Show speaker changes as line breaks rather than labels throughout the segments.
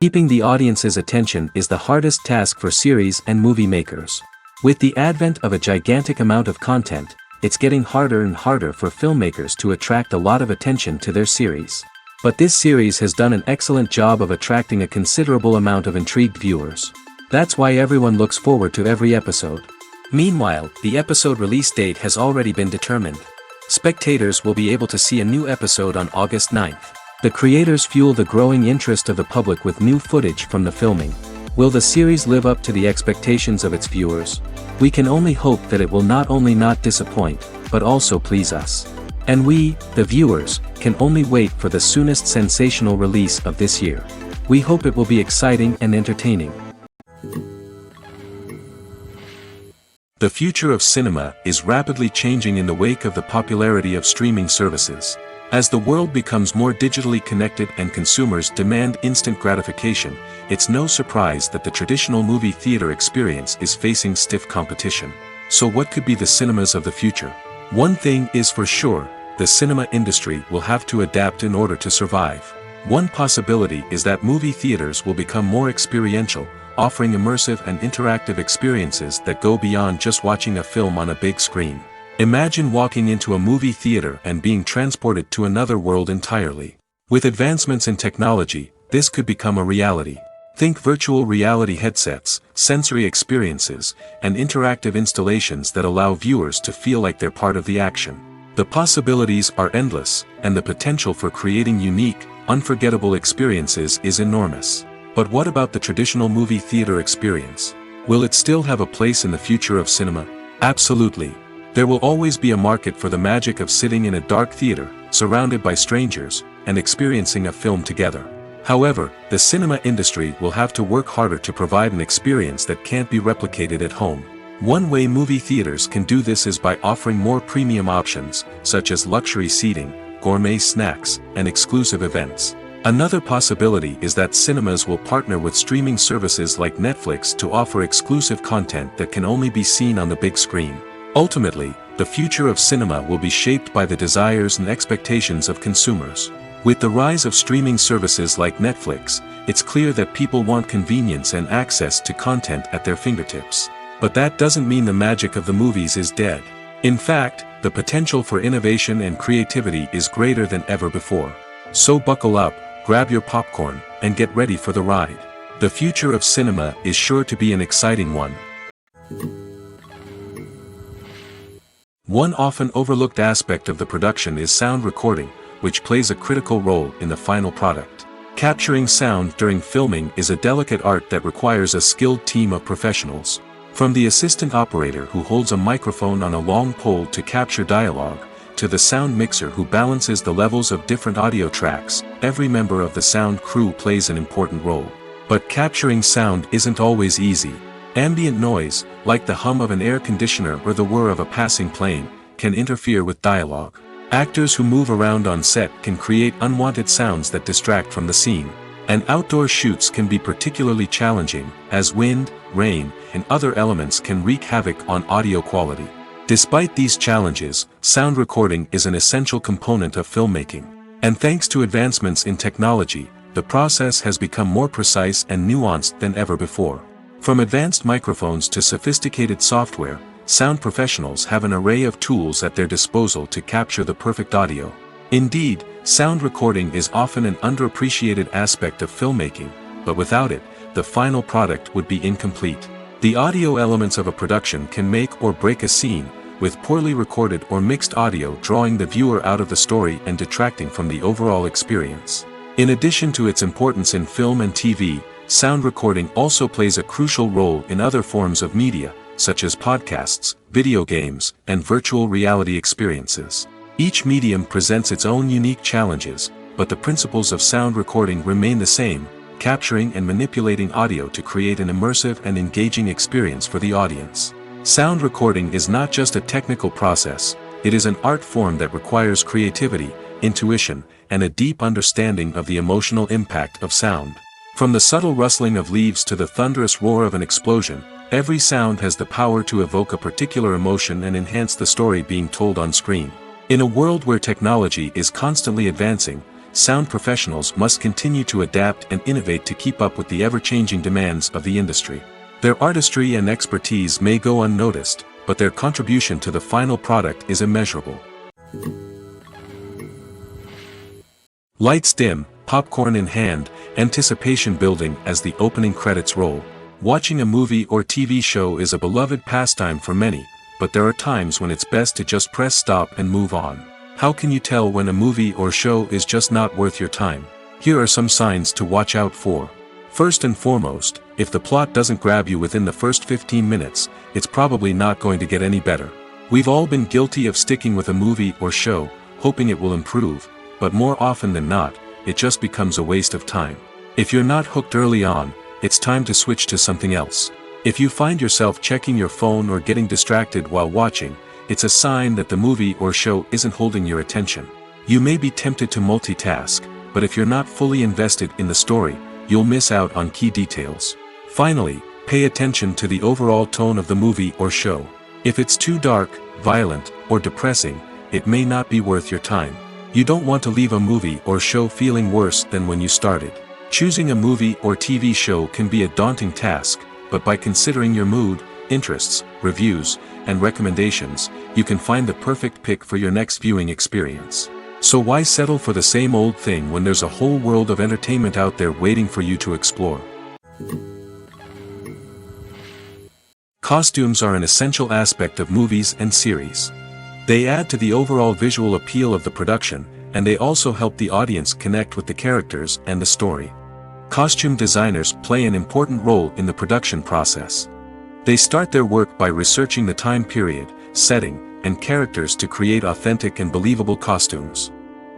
Keeping the audience's attention is the hardest task for series and movie makers. With the advent of a gigantic amount of content, it's getting harder and harder for filmmakers to attract a lot of attention to their series. But this series has done an excellent job of attracting a considerable amount of intrigued viewers. That's why everyone looks forward to every episode. Meanwhile, the episode release date has already been determined. Spectators will be able to see a new episode on August 9th. The creators fuel the growing interest of the public with new footage from the filming. Will the series live up to the expectations of its viewers? We can only hope that it will not only not disappoint, but also please us. And we, the viewers, can only wait for the soonest sensational release of this year. We hope it will be exciting and entertaining. The future of cinema is rapidly changing in the wake of the popularity of streaming services. As the world becomes more digitally connected and consumers demand instant gratification, it's no surprise that the traditional movie theater experience is facing stiff competition. So what could be the cinemas of the future? One thing is for sure, the cinema industry will have to adapt in order to survive. One possibility is that movie theaters will become more experiential, offering immersive and interactive experiences that go beyond just watching a film on a big screen. Imagine walking into a movie theater and being transported to another world entirely. With advancements in technology, this could become a reality. Think virtual reality headsets, sensory experiences, and interactive installations that allow viewers to feel like they're part of the action. The possibilities are endless, and the potential for creating unique, unforgettable experiences is enormous. But what about the traditional movie theater experience? Will it still have a place in the future of cinema? Absolutely. There will always be a market for the magic of sitting in a dark theater, surrounded by strangers, and experiencing a film together. However, the cinema industry will have to work harder to provide an experience that can't be replicated at home. One way movie theaters can do this is by offering more premium options, such as luxury seating, gourmet snacks, and exclusive events. Another possibility is that cinemas will partner with streaming services like Netflix to offer exclusive content that can only be seen on the big screen. Ultimately, the future of cinema will be shaped by the desires and expectations of consumers. With the rise of streaming services like Netflix, it's clear that people want convenience and access to content at their fingertips. But that doesn't mean the magic of the movies is dead. In fact, the potential for innovation and creativity is greater than ever before. So buckle up, grab your popcorn, and get ready for the ride. The future of cinema is sure to be an exciting one. One often overlooked aspect of the production is sound recording, which plays a critical role in the final product. Capturing sound during filming is a delicate art that requires a skilled team of professionals. From the assistant operator who holds a microphone on a long pole to capture dialogue, to the sound mixer who balances the levels of different audio tracks, every member of the sound crew plays an important role. But capturing sound isn't always easy. Ambient noise, like the hum of an air conditioner or the whir of a passing plane, can interfere with dialogue. Actors who move around on set can create unwanted sounds that distract from the scene. And outdoor shoots can be particularly challenging, as wind, rain, and other elements can wreak havoc on audio quality. Despite these challenges, sound recording is an essential component of filmmaking. And thanks to advancements in technology, the process has become more precise and nuanced than ever before. From advanced microphones to sophisticated software, sound professionals have an array of tools at their disposal to capture the perfect audio. Indeed, sound recording is often an underappreciated aspect of filmmaking, but without it, the final product would be incomplete. The audio elements of a production can make or break a scene, with poorly recorded or mixed audio drawing the viewer out of the story and detracting from the overall experience. In addition to its importance in film and TV, sound recording also plays a crucial role in other forms of media, such as podcasts, video games, and virtual reality experiences. Each medium presents its own unique challenges, but the principles of sound recording remain the same, capturing and manipulating audio to create an immersive and engaging experience for the audience. Sound recording is not just a technical process, it is an art form that requires creativity, intuition, and a deep understanding of the emotional impact of sound. From the subtle rustling of leaves to the thunderous roar of an explosion, every sound has the power to evoke a particular emotion and enhance the story being told on screen. In a world where technology is constantly advancing, sound professionals must continue to adapt and innovate to keep up with the ever-changing demands of the industry. Their artistry and expertise may go unnoticed, but their contribution to the final product is immeasurable. Lights dim, popcorn in hand, anticipation building as the opening credits roll. Watching a movie or TV show is a beloved pastime for many, but there are times when it's best to just press stop and move on. How can you tell when a movie or show is just not worth your time? Here are some signs to watch out for. First and foremost, if the plot doesn't grab you within the first 15 minutes, it's probably not going to get any better. We've all been guilty of sticking with a movie or show, hoping it will improve, but more often than not, it just becomes a waste of time. If you're not hooked early on, it's time to switch to something else. If you find yourself checking your phone or getting distracted while watching, it's a sign that the movie or show isn't holding your attention. You may be tempted to multitask, but if you're not fully invested in the story, you'll miss out on key details. Finally, pay attention to the overall tone of the movie or show. If it's too dark, violent, or depressing, it may not be worth your time. You don't want to leave a movie or show feeling worse than when you started. Choosing a movie or TV show can be a daunting task, but by considering your mood, interests, reviews, and recommendations, you can find the perfect pick for your next viewing experience. So why settle for the same old thing when there's a whole world of entertainment out there waiting for you to explore? Costumes are an essential aspect of movies and series. They add to the overall visual appeal of the production, and they also help the audience connect with the characters and the story. Costume designers play an important role in the production process. They start their work by researching the time period, setting, and characters to create authentic and believable costumes.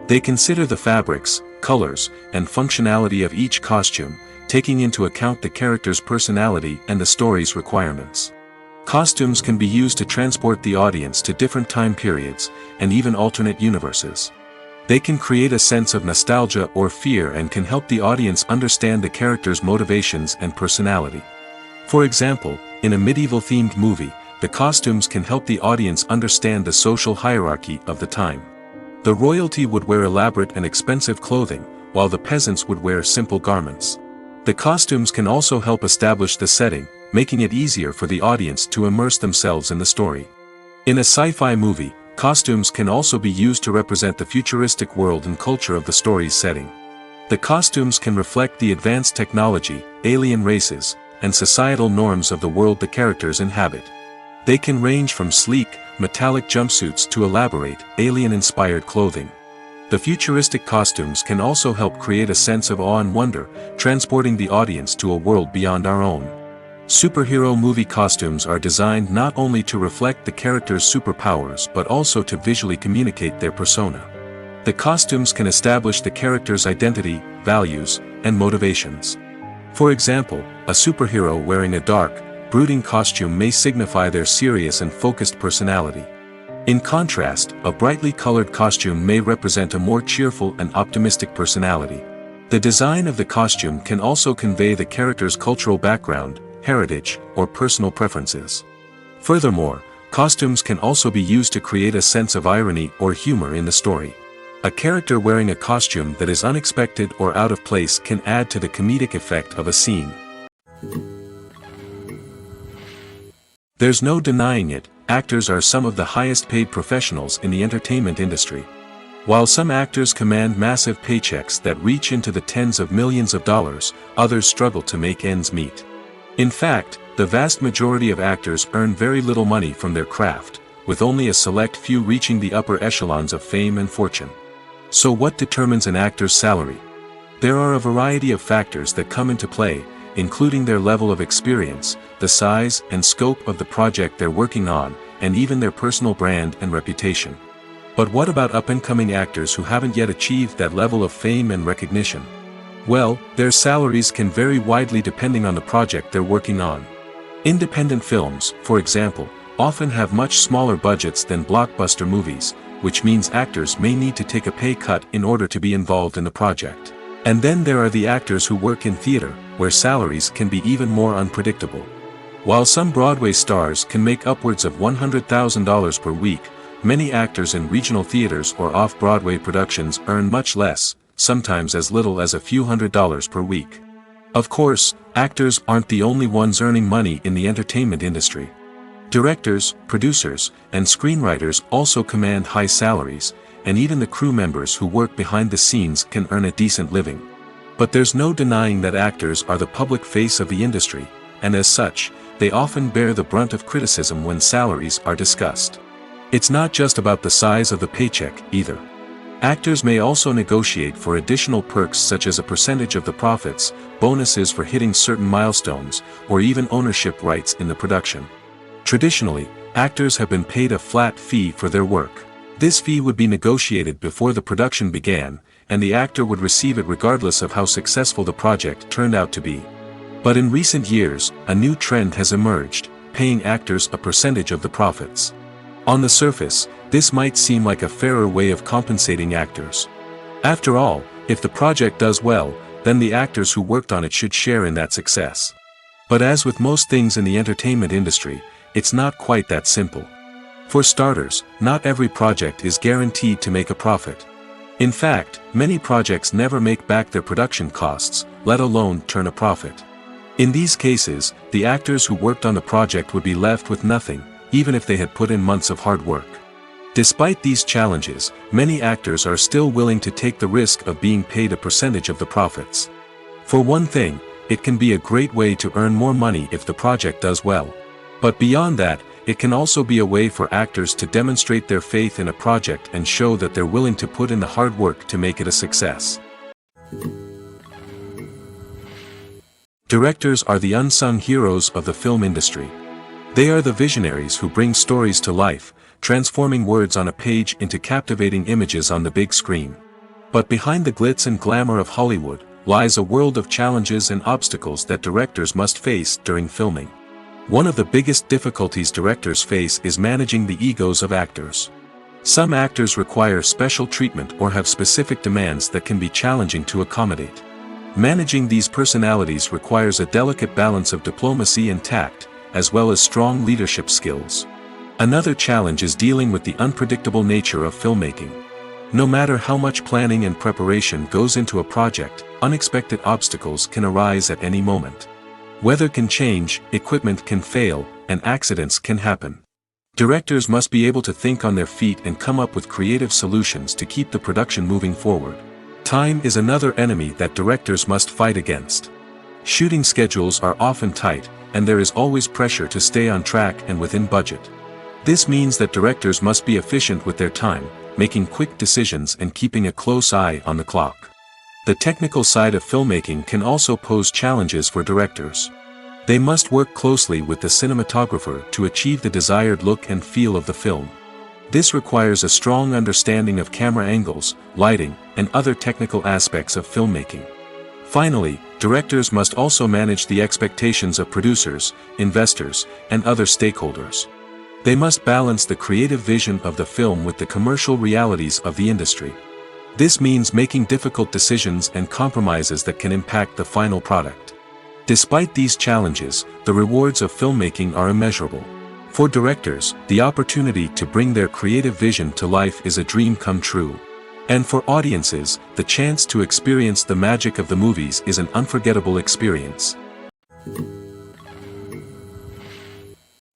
They consider the fabrics, colors, and functionality of each costume, taking into account the character's personality and the story's requirements. Costumes can be used to transport the audience to different time periods, and even alternate universes. They can create a sense of nostalgia or fear and can help the audience understand the character's motivations and personality. For example, in a medieval-themed movie, the costumes can help the audience understand the social hierarchy of the time. The royalty would wear elaborate and expensive clothing, while the peasants would wear simple garments. The costumes can also help establish the setting, making it easier for the audience to immerse themselves in the story. In a sci-fi movie, costumes can also be used to represent the futuristic world and culture of the story's setting. The costumes can reflect the advanced technology, alien races, and societal norms of the world the characters inhabit. They can range from sleek, metallic jumpsuits to elaborate, alien-inspired clothing. The futuristic costumes can also help create a sense of awe and wonder, transporting the audience to a world beyond our own. Superhero movie costumes are designed not only to reflect the character's superpowers but also to visually communicate their persona. The costumes can establish the character's identity, values, and motivations. For example, a superhero wearing a dark, brooding costume may signify their serious and focused personality. In contrast, a brightly colored costume may represent a more cheerful and optimistic personality. The design of the costume can also convey the character's cultural background, heritage, or personal preferences. Furthermore, costumes can also be used to create a sense of irony or humor in the story. A character wearing a costume that is unexpected or out of place can add to the comedic effect of a scene. There's no denying it, actors are some of the highest paid professionals in the entertainment industry. While some actors command massive paychecks that reach into the tens of millions of dollars, others struggle to make ends meet. In fact, the vast majority of actors earn very little money from their craft, with only a select few reaching the upper echelons of fame and fortune. So what determines an actor's salary? There are a variety of factors that come into play, including their level of experience, the size and scope of the project they're working on, and even their personal brand and reputation. But what about up-and-coming actors who haven't yet achieved that level of fame and recognition? Well, their salaries can vary widely depending on the project they're working on. Independent films, for example, often have much smaller budgets than blockbuster movies, which means actors may need to take a pay cut in order to be involved in the project. And then there are the actors who work in theater, where salaries can be even more unpredictable. While some Broadway stars can make upwards of $100,000 per week, many actors in regional theaters or off-Broadway productions earn much less, sometimes as little as a few $100s per week. Of course, actors aren't the only ones earning money in the entertainment industry. Directors, producers, and screenwriters also command high salaries, and even the crew members who work behind the scenes can earn a decent living. But there's no denying that actors are the public face of the industry, and as such, they often bear the brunt of criticism when salaries are discussed. It's not just about the size of the paycheck, either. Actors may also negotiate for additional perks such as a percentage of the profits, bonuses for hitting certain milestones, or even ownership rights in the production. Traditionally, actors have been paid a flat fee for their work. This fee would be negotiated before the production began, and the actor would receive it regardless of how successful the project turned out to be. But in recent years, a new trend has emerged, paying actors a percentage of the profits. On the surface, this might seem like a fairer way of compensating actors. After all, if the project does well, then the actors who worked on it should share in that success. But as with most things in the entertainment industry, it's not quite that simple. For starters, not every project is guaranteed to make a profit. In fact, many projects never make back their production costs, let alone turn a profit. In these cases, the actors who worked on the project would be left with nothing, even if they had put in months of hard work. Despite these challenges, many actors are still willing to take the risk of being paid a percentage of the profits. For one thing, it can be a great way to earn more money if the project does well. But beyond that, it can also be a way for actors to demonstrate their faith in a project and show that they're willing to put in the hard work to make it a success. Directors are the unsung heroes of the film industry. They are the visionaries who bring stories to life, transforming words on a page into captivating images on the big screen. But behind the glitz and glamour of Hollywood, lies a world of challenges and obstacles that directors must face during filming. One of the biggest difficulties directors face is managing the egos of actors. Some actors require special treatment or have specific demands that can be challenging to accommodate. Managing these personalities requires a delicate balance of diplomacy and tact, as well as strong leadership skills. Another challenge is dealing with the unpredictable nature of filmmaking. No matter how much planning and preparation goes into a project, unexpected obstacles can arise at any moment. Weather can change, equipment can fail, and accidents can happen. Directors must be able to think on their feet and come up with creative solutions to keep the production moving forward. Time is another enemy that directors must fight against. Shooting schedules are often tight, and there is always pressure to stay on track and within budget. This means that directors must be efficient with their time, making quick decisions and keeping a close eye on the clock. The technical side of filmmaking can also pose challenges for directors. They must work closely with the cinematographer to achieve the desired look and feel of the film. This requires a strong understanding of camera angles, lighting, and other technical aspects of filmmaking. Finally, directors must also manage the expectations of producers, investors, and other stakeholders. They must balance the creative vision of the film with the commercial realities of the industry. This means making difficult decisions and compromises that can impact the final product. Despite these challenges, the rewards of filmmaking are immeasurable. For directors, the opportunity to bring their creative vision to life is a dream come true. And for audiences, the chance to experience the magic of the movies is an unforgettable experience.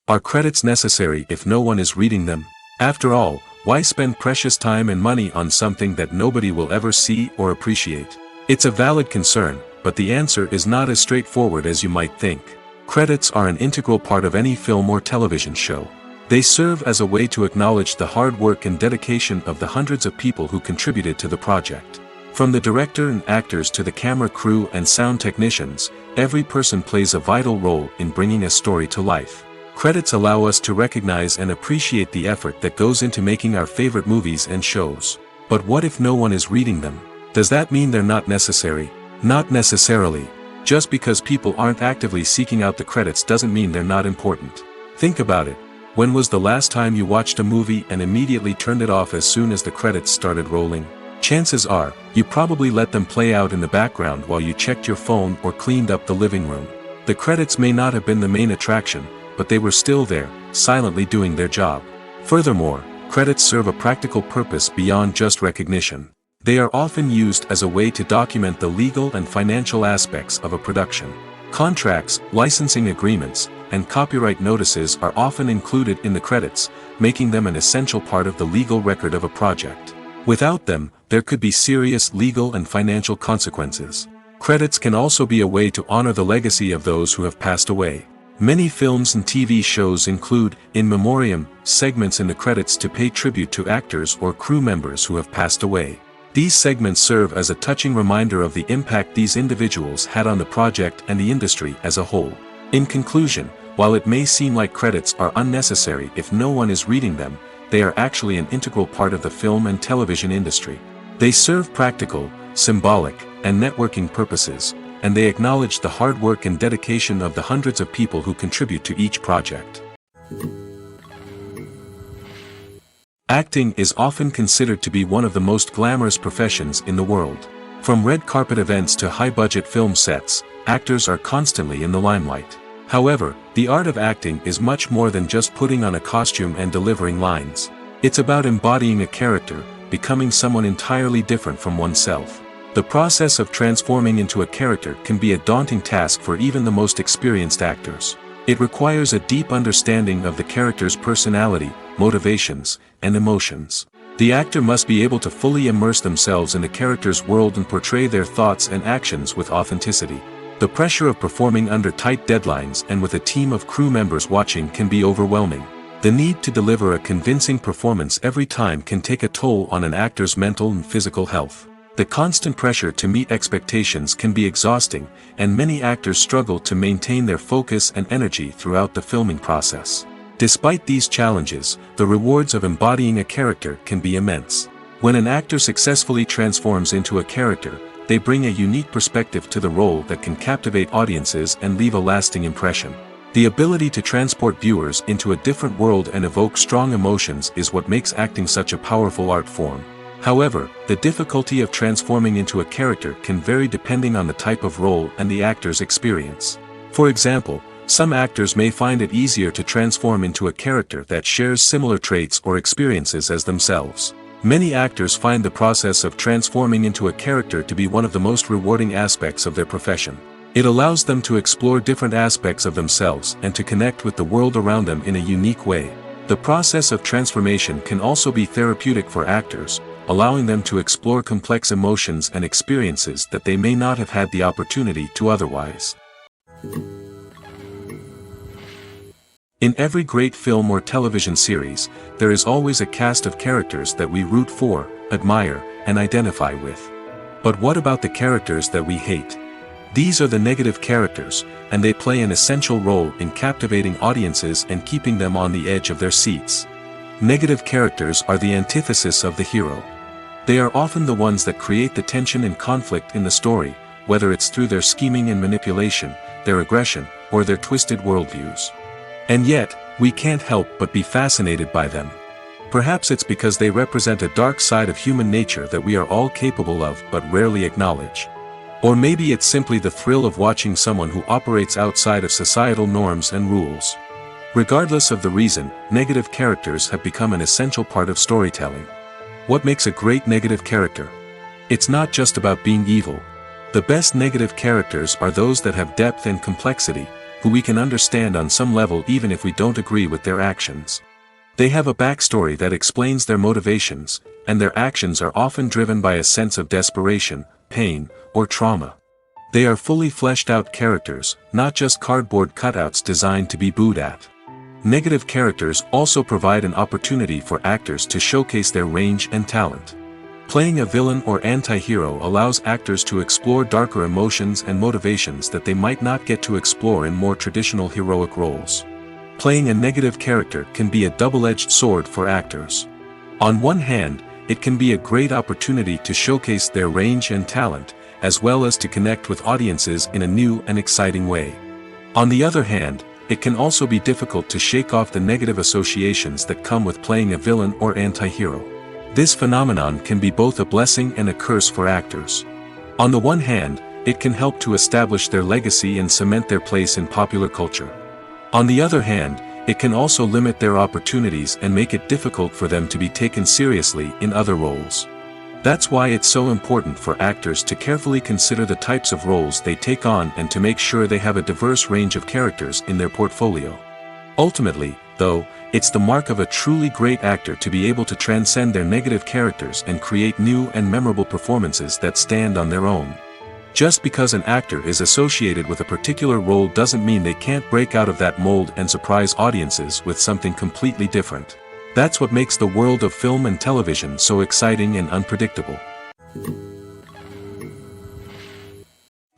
Are credits necessary if no one is reading them? After all, why spend precious time and money on something that nobody will ever see or appreciate? It's a valid concern, but the answer is not as straightforward as you might think. Credits are an integral part of any film or television show. They serve as a way to acknowledge the hard work and dedication of the hundreds of people who contributed to the project. From the director and actors to the camera crew and sound technicians, every person plays a vital role in bringing a story to life. Credits allow us to recognize and appreciate the effort that goes into making our favorite movies and shows. But what if no one is reading them? Does that mean they're not necessary? Not necessarily. Just because people aren't actively seeking out the credits doesn't mean they're not important. Think about it. When was the last time you watched a movie and immediately turned it off as soon as the credits started rolling? Chances are, you probably let them play out in the background while you checked your phone or cleaned up the living room. The credits may not have been the main attraction, but they were still there, silently doing their job. Furthermore, credits serve a practical purpose beyond just recognition. They are often used as a way to document the legal and financial aspects of a production. Contracts, licensing agreements, and copyright notices are often included in the credits, making them an essential part of the legal record of a project. Without them, there could be serious legal and financial consequences. Credits can also be a way to honor the legacy of those who have passed away. Many films and TV shows include, in memoriam, segments in the credits to pay tribute to actors or crew members who have passed away. These segments serve as a touching reminder of the impact these individuals had on the project and the industry as a whole. In conclusion, while it may seem like credits are unnecessary if no one is reading them, they are actually an integral part of the film and television industry. They serve practical, symbolic, and networking purposes, and they acknowledge the hard work and dedication of the hundreds of people who contribute to each project. Acting is often considered to be one of the most glamorous professions in the world. From red carpet events to high-budget film sets, actors are constantly in the limelight. However, the art of acting is much more than just putting on a costume and delivering lines. It's about embodying a character, becoming someone entirely different from oneself. The process of transforming into a character can be a daunting task for even the most experienced actors. It requires a deep understanding of the character's personality, motivations, and emotions. The actor must be able to fully immerse themselves in the character's world and portray their thoughts and actions with authenticity. The pressure of performing under tight deadlines and with a team of crew members watching can be overwhelming. The need to deliver a convincing performance every time can take a toll on an actor's mental and physical health. The constant pressure to meet expectations can be exhausting, and many actors struggle to maintain their focus and energy throughout the filming process. Despite these challenges, the rewards of embodying a character can be immense. When an actor successfully transforms into a character, they bring a unique perspective to the role that can captivate audiences and leave a lasting impression. The ability to transport viewers into a different world and evoke strong emotions is what makes acting such a powerful art form. However, the difficulty of transforming into a character can vary depending on the type of role and the actor's experience. For example, some actors may find it easier to transform into a character that shares similar traits or experiences as themselves. Many actors find the process of transforming into a character to be one of the most rewarding aspects of their profession. It allows them to explore different aspects of themselves and to connect with the world around them in a unique way. The process of transformation can also be therapeutic for actors, allowing them to explore complex emotions and experiences that they may not have had the opportunity to otherwise. In every great film or television series, there is always a cast of characters that we root for, admire, and identify with. But what about the characters that we hate? These are the negative characters, and they play an essential role in captivating audiences and keeping them on the edge of their seats. Negative characters are the antithesis of the hero. They are often the ones that create the tension and conflict in the story, whether it's through their scheming and manipulation, their aggression, or their twisted worldviews. And yet, we can't help but be fascinated by them. Perhaps it's because they represent a dark side of human nature that we are all capable of but rarely acknowledge. Or maybe it's simply the thrill of watching someone who operates outside of societal norms and rules. Regardless of the reason, negative characters have become an essential part of storytelling. What makes a great negative character? It's not just about being evil. The best negative characters are those that have depth and complexity, who we can understand on some level even if we don't agree with their actions. They have a backstory that explains their motivations, and their actions are often driven by a sense of desperation, pain, or trauma. They are fully fleshed out characters, not just cardboard cutouts designed to be booed at. Negative characters also provide an opportunity for actors to showcase their range and talent. Playing a villain or anti-hero allows actors to explore darker emotions and motivations that they might not get to explore in more traditional heroic roles. Playing a negative character can be a double-edged sword for actors. On one hand, it can be a great opportunity to showcase their range and talent, as well as to connect with audiences in a new and exciting way. On the other hand, it can also be difficult to shake off the negative associations that come with playing a villain or anti-hero. This phenomenon can be both a blessing and a curse for actors. On the one hand, it can help to establish their legacy and cement their place in popular culture. On the other hand, it can also limit their opportunities and make it difficult for them to be taken seriously in other roles. That's why it's so important for actors to carefully consider the types of roles they take on and to make sure they have a diverse range of characters in their portfolio. Ultimately, though, it's the mark of a truly great actor to be able to transcend their negative characters and create new and memorable performances that stand on their own. Just because an actor is associated with a particular role doesn't mean they can't break out of that mold and surprise audiences with something completely different. That's what makes the world of film and television so exciting and unpredictable.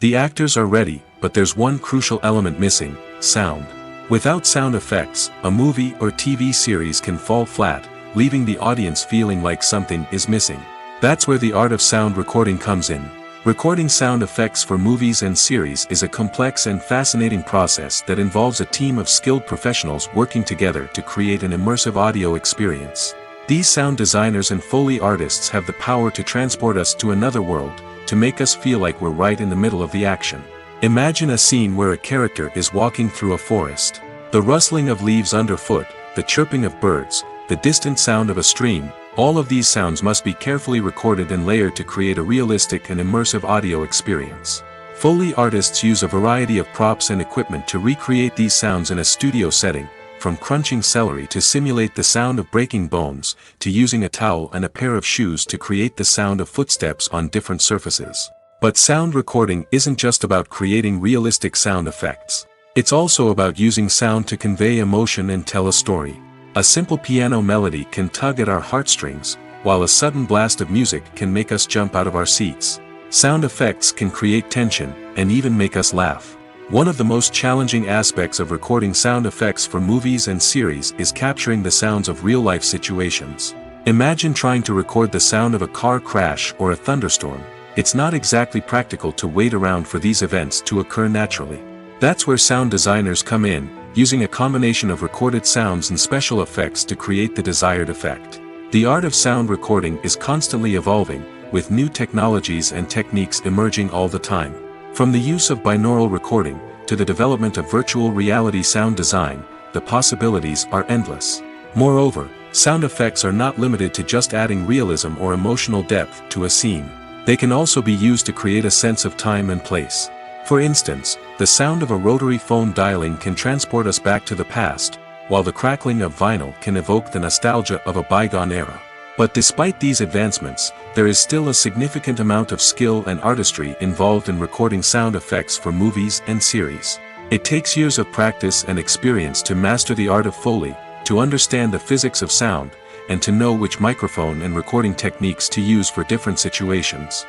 The actors are ready, but there's one crucial element missing: sound. Without sound effects, a movie or TV series can fall flat, leaving the audience feeling like something is missing. That's where the art of sound recording comes in. Recording sound effects for movies and series is a complex and fascinating process that involves a team of skilled professionals working together to create an immersive audio experience. These sound designers and Foley artists have the power to transport us to another world, to make us feel like we're right in the middle of the action. Imagine a scene where a character is walking through a forest. The rustling of leaves underfoot, the chirping of birds, the distant sound of a stream, all of these sounds must be carefully recorded and layered to create a realistic and immersive audio experience. Foley artists use a variety of props and equipment to recreate these sounds in a studio setting, from crunching celery to simulate the sound of breaking bones, to using a towel and a pair of shoes to create the sound of footsteps on different surfaces. But sound recording isn't just about creating realistic sound effects. It's also about using sound to convey emotion and tell a story. A simple piano melody can tug at our heartstrings, while a sudden blast of music can make us jump out of our seats. Sound effects can create tension, and even make us laugh. One of the most challenging aspects of recording sound effects for movies and series is capturing the sounds of real-life situations. Imagine trying to record the sound of a car crash or a thunderstorm. It's not exactly practical to wait around for these events to occur naturally. That's where sound designers come in, using a combination of recorded sounds and special effects to create the desired effect. The art of sound recording is constantly evolving, with new technologies and techniques emerging all the time. From the use of binaural recording, to the development of virtual reality sound design, the possibilities are endless. Moreover, sound effects are not limited to just adding realism or emotional depth to a scene. They can also be used to create a sense of time and place. For instance, the sound of a rotary phone dialing can transport us back to the past, while the crackling of vinyl can evoke the nostalgia of a bygone era. But despite these advancements, there is still a significant amount of skill and artistry involved in recording sound effects for movies and series. It takes years of practice and experience to master the art of Foley, to understand the physics of sound, and to know which microphone and recording techniques to use for different situations.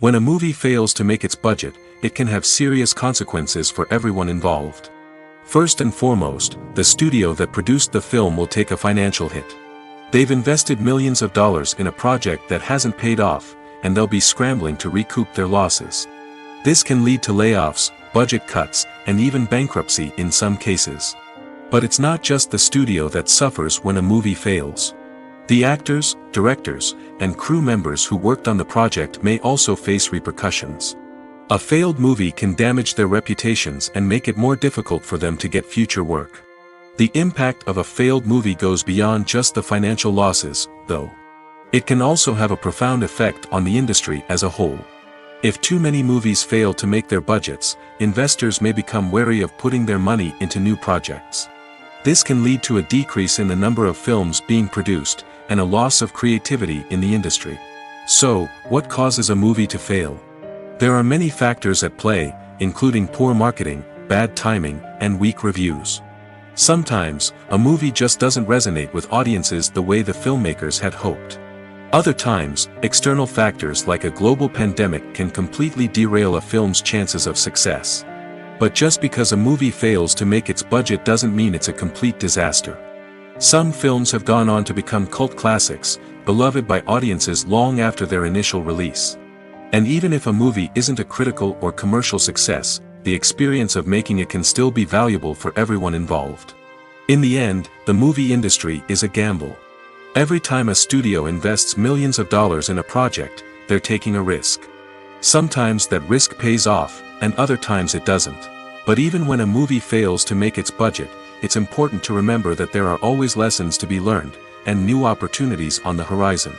When a movie fails to make its budget, it can have serious consequences for everyone involved. First and foremost, the studio that produced the film will take a financial hit. They've invested millions of dollars in a project that hasn't paid off, and they'll be scrambling to recoup their losses. This can lead to layoffs, budget cuts, and even bankruptcy in some cases. But it's not just the studio that suffers when a movie fails. The actors, directors, and crew members who worked on the project may also face repercussions. A failed movie can damage their reputations and make it more difficult for them to get future work. The impact of a failed movie goes beyond just the financial losses, though. It can also have a profound effect on the industry as a whole. If too many movies fail to make their budgets, investors may become wary of putting their money into new projects. This can lead to a decrease in the number of films being produced, and a loss of creativity in the industry. So, what causes a movie to fail? There are many factors at play, including poor marketing, bad timing, and weak reviews. Sometimes, a movie just doesn't resonate with audiences the way the filmmakers had hoped. Other times, external factors like a global pandemic can completely derail a film's chances of success. But just because a movie fails to make its budget doesn't mean it's a complete disaster. Some films have gone on to become cult classics, beloved by audiences long after their initial release. And even if a movie isn't a critical or commercial success, the experience of making it can still be valuable for everyone involved. In the end, the movie industry is a gamble. Every time a studio invests millions of dollars in a project, they're taking a risk. Sometimes that risk pays off, and other times it doesn't. But even when a movie fails to make its budget, it's important to remember that there are always lessons to be learned, and new opportunities on the horizon.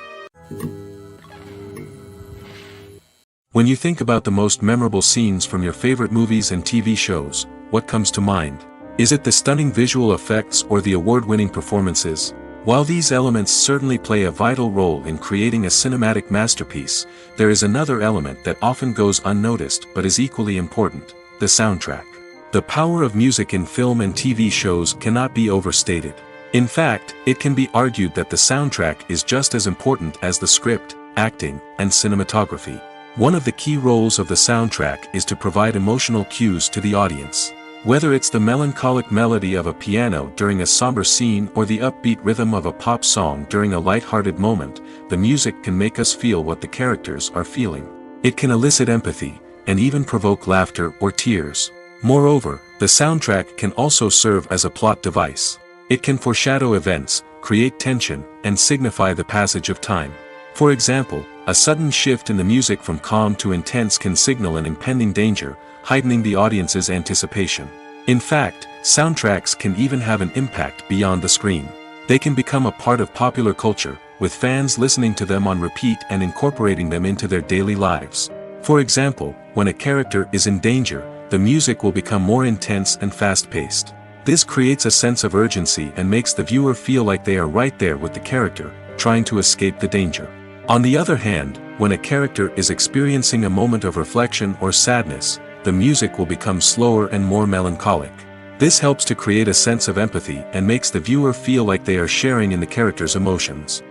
When you think about the most memorable scenes from your favorite movies and TV shows, what comes to mind? Is it the stunning visual effects or the award-winning performances? While these elements certainly play a vital role in creating a cinematic masterpiece, there is another element that often goes unnoticed but is equally important: the soundtrack. The power of music in film and TV shows cannot be overstated. In fact, it can be argued that the soundtrack is just as important as the script, acting, and cinematography. One of the key roles of the soundtrack is to provide emotional cues to the audience. Whether it's the melancholic melody of a piano during a somber scene or the upbeat rhythm of a pop song during a light-hearted moment, the music can make us feel what the characters are feeling. It can elicit empathy, and even provoke laughter or tears. Moreover, the soundtrack can also serve as a plot device. It can foreshadow events, create tension, and signify the passage of time. For example, a sudden shift in the music from calm to intense can signal an impending danger, heightening the audience's anticipation. In fact, soundtracks can even have an impact beyond the screen. They can become a part of popular culture, with fans listening to them on repeat and incorporating them into their daily lives. For example, when a character is in danger, the music will become more intense and fast-paced. This creates a sense of urgency and makes the viewer feel like they are right there with the character, trying to escape the danger. On the other hand, when a character is experiencing a moment of reflection or sadness, the music will become slower and more melancholic. This helps to create a sense of empathy and makes the viewer feel like they are sharing in the character's emotions.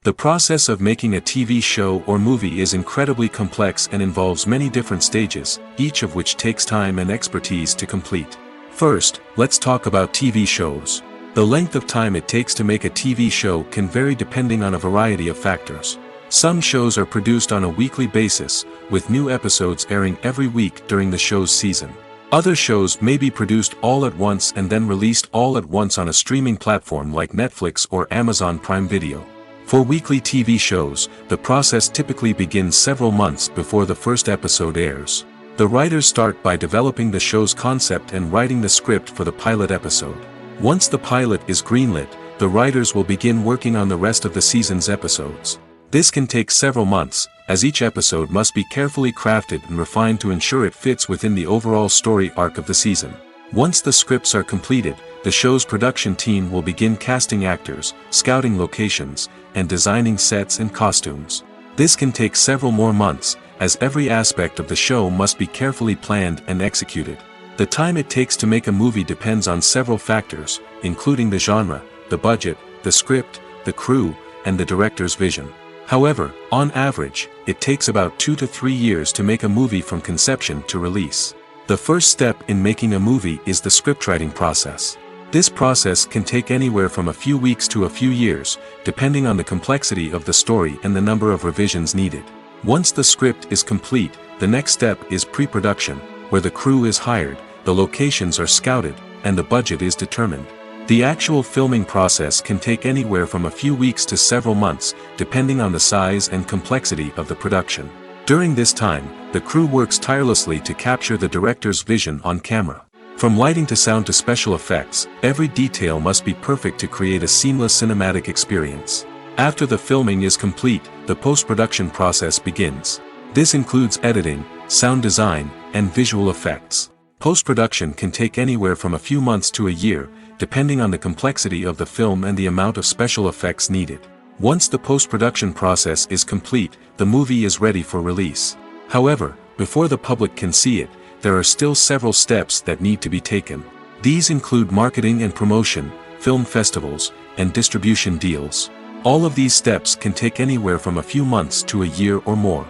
The process of making a TV show or movie is incredibly complex and involves many different stages, each of which takes time and expertise to complete. First, let's talk about TV shows. The length of time it takes to make a TV show can vary depending on a variety of factors. Some shows are produced on a weekly basis, with new episodes airing every week during the show's season. Other shows may be produced all at once and then released all at once on a streaming platform like Netflix or Amazon Prime Video. For weekly TV shows, the process typically begins several months before the first episode airs. The writers start by developing the show's concept and writing the script for the pilot episode. Once the pilot is greenlit, the writers will begin working on the rest of the season's episodes. This can take several months, as each episode must be carefully crafted and refined to ensure it fits within the overall story arc of the season. Once the scripts are completed, the show's production team will begin casting actors, scouting locations, and designing sets and costumes. This can take several more months, as every aspect of the show must be carefully planned and executed. The time it takes to make a movie depends on several factors, including the genre, the budget, the script, the crew, and the director's vision. However, on average, it takes about 2 to 3 years to make a movie from conception to release. The first step in making a movie is the scriptwriting process. This process can take anywhere from a few weeks to a few years, depending on the complexity of the story and the number of revisions needed. Once the script is complete, the next step is pre-production, where the crew is hired, the locations are scouted, and the budget is determined. The actual filming process can take anywhere from a few weeks to several months, depending on the size and complexity of the production. During this time, the crew works tirelessly to capture the director's vision on camera. From lighting to sound to special effects, every detail must be perfect to create a seamless cinematic experience. After the filming is complete, the post-production process begins. This includes editing, sound design, and visual effects. Post-production can take anywhere from a few months to a year, depending on the complexity of the film and the amount of special effects needed. Once the post-production process is complete, the movie is ready for release. However, before the public can see it, there are still several steps that need to be taken. These include marketing and promotion, film festivals, and distribution deals. All of these steps can take anywhere from a few months to a year or more.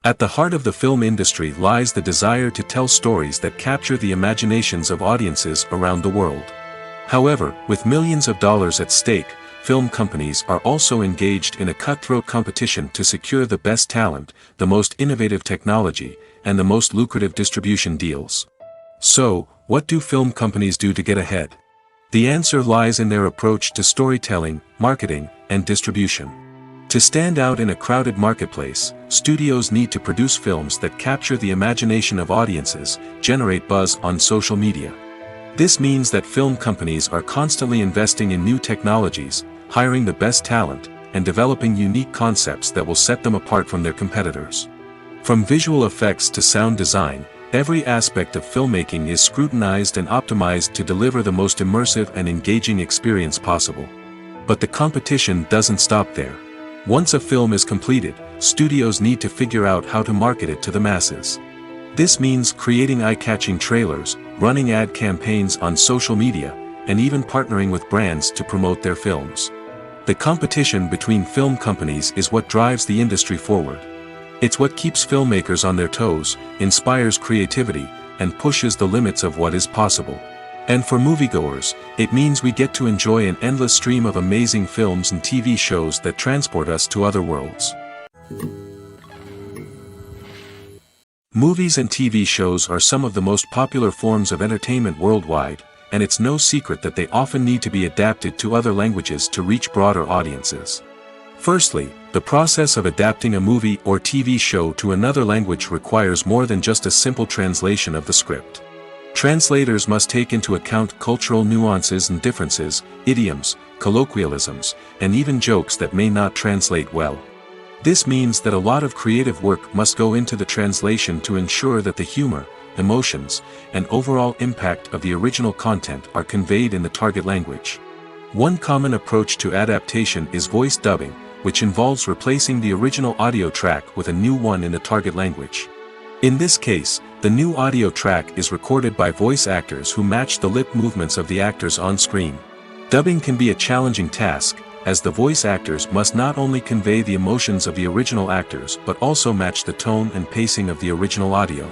At the heart of the film industry lies the desire to tell stories that capture the imaginations of audiences around the world. However, with millions of dollars at stake, film companies are also engaged in a cutthroat competition to secure the best talent, the most innovative technology, and the most lucrative distribution deals. So, what do film companies do to get ahead? The answer lies in their approach to storytelling, marketing, and distribution. To stand out in a crowded marketplace, studios need to produce films that capture the imagination of audiences, generate buzz on social media. This means that film companies are constantly investing in new technologies, hiring the best talent, and developing unique concepts that will set them apart from their competitors. From visual effects to sound design, every aspect of filmmaking is scrutinized and optimized to deliver the most immersive and engaging experience possible. But the competition doesn't stop there. Once a film is completed, studios need to figure out how to market it to the masses. This means creating eye-catching trailers, running ad campaigns on social media, and even partnering with brands to promote their films. The competition between film companies is what drives the industry forward. It's what keeps filmmakers on their toes, inspires creativity, and pushes the limits of what is possible. And for moviegoers, it means we get to enjoy an endless stream of amazing films and TV shows that transport us to other worlds. Movies and TV shows are some of the most popular forms of entertainment worldwide, and it's no secret that they often need to be adapted to other languages to reach broader audiences. Firstly, the process of adapting a movie or TV show to another language requires more than just a simple translation of the script. Translators must take into account cultural nuances and differences, idioms, colloquialisms, and even jokes that may not translate well. This means that a lot of creative work must go into the translation to ensure that the humor, emotions, and overall impact of the original content are conveyed in the target language. One common approach to adaptation is voice dubbing, which involves replacing the original audio track with a new one in the target language. In this case, the new audio track is recorded by voice actors who match the lip movements of the actors on screen. Dubbing can be a challenging task, as the voice actors must not only convey the emotions of the original actors but also match the tone and pacing of the original audio.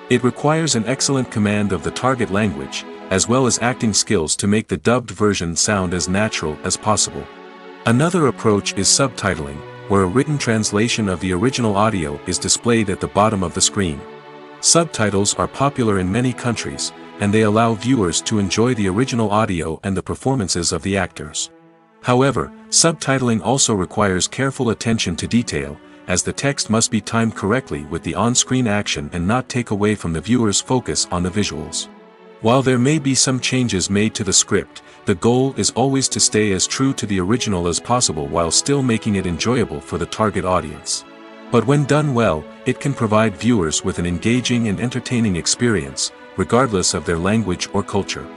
It requires an excellent command of the target language, as well as acting skills to make the dubbed version sound as natural as possible. Another approach is subtitling, where a written translation of the original audio is displayed at the bottom of the screen. Subtitles are popular in many countries, and they allow viewers to enjoy the original audio and the performances of the actors. However, subtitling also requires careful attention to detail, as the text must be timed correctly with the on-screen action and not take away from the viewer's focus on the visuals. While there may be some changes made to the script, the goal is always to stay as true to the original as possible while still making it enjoyable for the target audience. But when done well, it can provide viewers with an engaging and entertaining experience, regardless of their language or culture.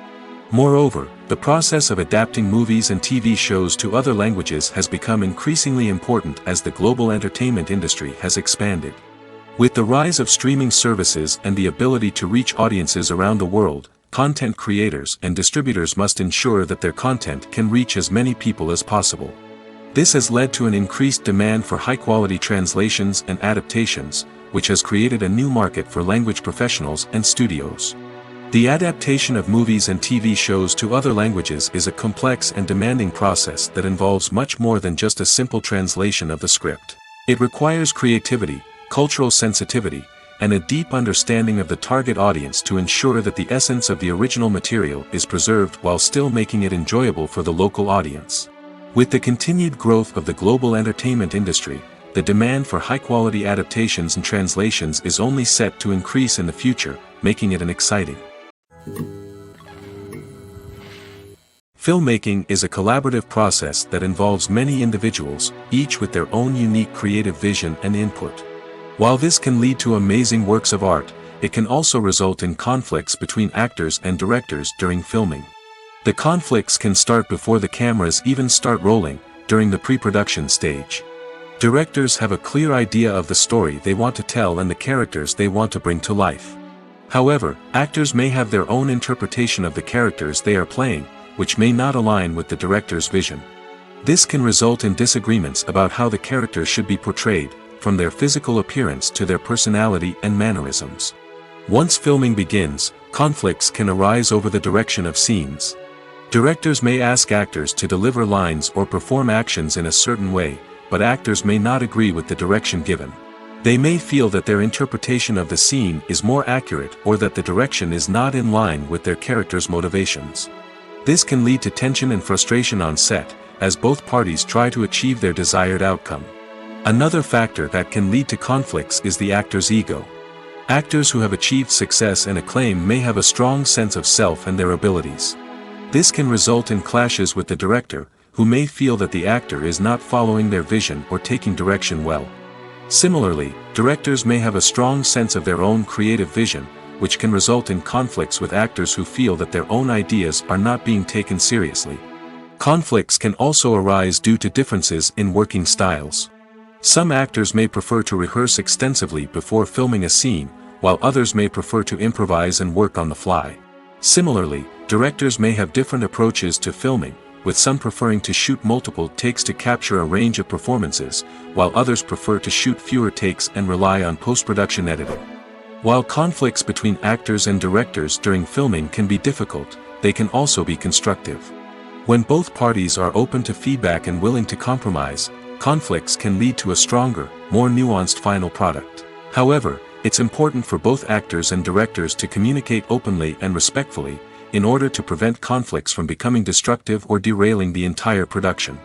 Moreover, the process of adapting movies and TV shows to other languages has become increasingly important as the global entertainment industry has expanded. With the rise of streaming services and the ability to reach audiences around the world, content creators and distributors must ensure that their content can reach as many people as possible. This has led to an increased demand for high-quality translations and adaptations, which has created a new market for language professionals and studios. The adaptation of movies and TV shows to other languages is a complex and demanding process that involves much more than just a simple translation of the script. It requires creativity, cultural sensitivity, and a deep understanding of the target audience to ensure that the essence of the original material is preserved while still making it enjoyable for the local audience. With the continued growth of the global entertainment industry, the demand for high-quality adaptations and translations is only set to increase in the future, making it an exciting. Filmmaking is a collaborative process that involves many individuals, each with their own unique creative vision and input. While this can lead to amazing works of art, it can also result in conflicts between actors and directors during filming. The conflicts can start before the cameras even start rolling, during the pre-production stage. Directors have a clear idea of the story they want to tell and the characters they want to bring to life. However, actors may have their own interpretation of the characters they are playing, which may not align with the director's vision. This can result in disagreements about how the characters should be portrayed, from their physical appearance to their personality and mannerisms. Once filming begins, conflicts can arise over the direction of scenes. Directors may ask actors to deliver lines or perform actions in a certain way, but actors may not agree with the direction given. They may feel that their interpretation of the scene is more accurate or that the direction is not in line with their character's motivations. This can lead to tension and frustration on set, as both parties try to achieve their desired outcome. Another factor that can lead to conflicts is the actor's ego. Actors who have achieved success and acclaim may have a strong sense of self and their abilities. This can result in clashes with the director, who may feel that the actor is not following their vision or taking direction well. Similarly, directors may have a strong sense of their own creative vision, which can result in conflicts with actors who feel that their own ideas are not being taken seriously. Conflicts can also arise due to differences in working styles. Some actors may prefer to rehearse extensively before filming a scene, while others may prefer to improvise and work on the fly. Similarly, directors may have different approaches to filming, with some preferring to shoot multiple takes to capture a range of performances, while others prefer to shoot fewer takes and rely on post-production editing. While conflicts between actors and directors during filming can be difficult, they can also be constructive. When both parties are open to feedback and willing to compromise, conflicts can lead to a stronger, more nuanced final product. However, it's important for both actors and directors to communicate openly and respectfully, in order to prevent conflicts from becoming destructive or derailing the entire production.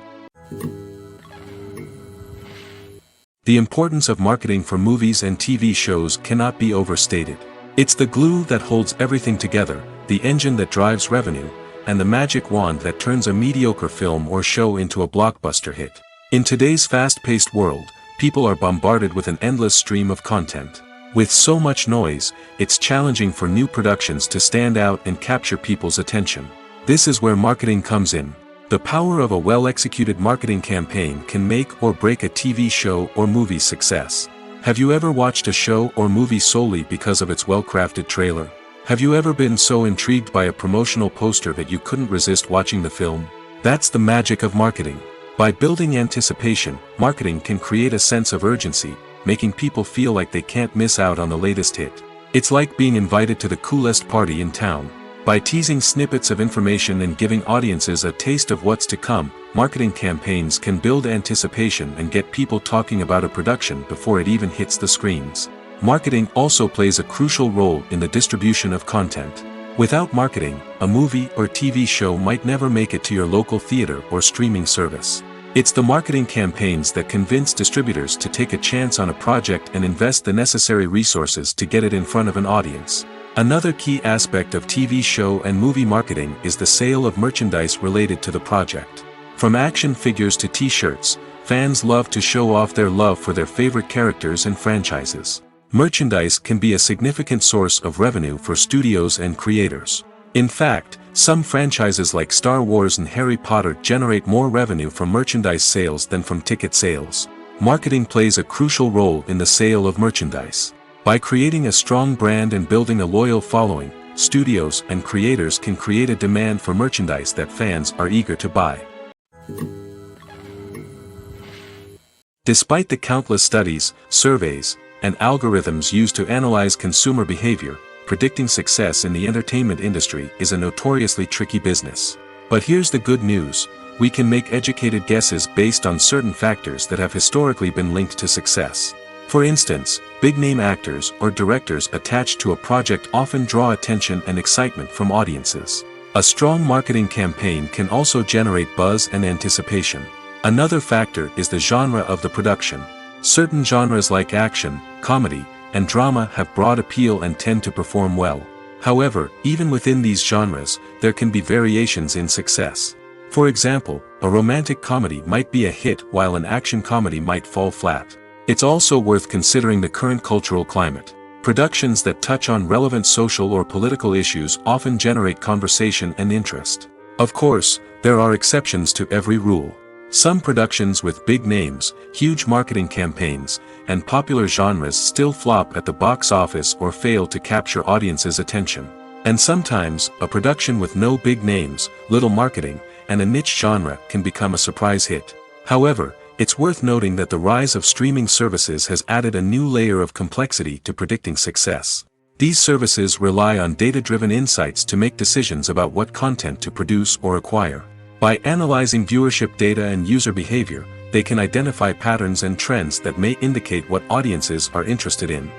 The importance of marketing for movies and TV shows cannot be overstated. It's the glue that holds everything together, the engine that drives revenue, and the magic wand that turns a mediocre film or show into a blockbuster hit. In today's fast-paced world, people are bombarded with an endless stream of content. With so much noise, it's challenging for new productions to stand out and capture people's attention. This is where marketing comes in. The power of a well-executed marketing campaign can make or break a TV show or movie's success. Have you ever watched a show or movie solely because of its well-crafted trailer? Have you ever been so intrigued by a promotional poster that you couldn't resist watching the film? That's the magic of marketing. By building anticipation, marketing can create a sense of urgency, making people feel like they can't miss out on the latest hit. It's like being invited to the coolest party in town. By teasing snippets of information and giving audiences a taste of what's to come, marketing campaigns can build anticipation and get people talking about a production before it even hits the screens. Marketing also plays a crucial role in the distribution of content. Without marketing, a movie or TV show might never make it to your local theater or streaming service. It's the marketing campaigns that convince distributors to take a chance on a project and invest the necessary resources to get it in front of an audience. Another key aspect of TV show and movie marketing is the sale of merchandise related to the project. From action figures to t-shirts, fans love to show off their love for their favorite characters and franchises. Merchandise can be a significant source of revenue for studios and creators. In fact, some franchises like Star Wars and Harry Potter generate more revenue from merchandise sales than from ticket sales. Marketing plays a crucial role in the sale of merchandise. By creating a strong brand and building a loyal following, studios and creators can create a demand for merchandise that fans are eager to buy. Despite the countless studies, surveys, and algorithms used to analyze consumer behavior, predicting success in the entertainment industry is a notoriously tricky business. But here's the good news: we can make educated guesses based on certain factors that have historically been linked to success. For instance, big-name actors or directors attached to a project often draw attention and excitement from audiences. A strong marketing campaign can also generate buzz and anticipation. Another factor is the genre of the production. Certain genres like action, comedy, and drama have broad appeal and tend to perform well. However, even within these genres, there can be variations in success. For example, a romantic comedy might be a hit while an action comedy might fall flat. It's also worth considering the current cultural climate. Productions that touch on relevant social or political issues often generate conversation and interest. Of course, there are exceptions to every rule. Some productions with big names, huge marketing campaigns, and popular genres still flop at the box office or fail to capture audiences' attention. And sometimes, a production with no big names, little marketing, and a niche genre can become a surprise hit. However, it's worth noting that the rise of streaming services has added a new layer of complexity to predicting success. These services rely on data-driven insights to make decisions about what content to produce or acquire. By analyzing viewership data and user behavior, they can identify patterns and trends that may indicate what audiences are interested in.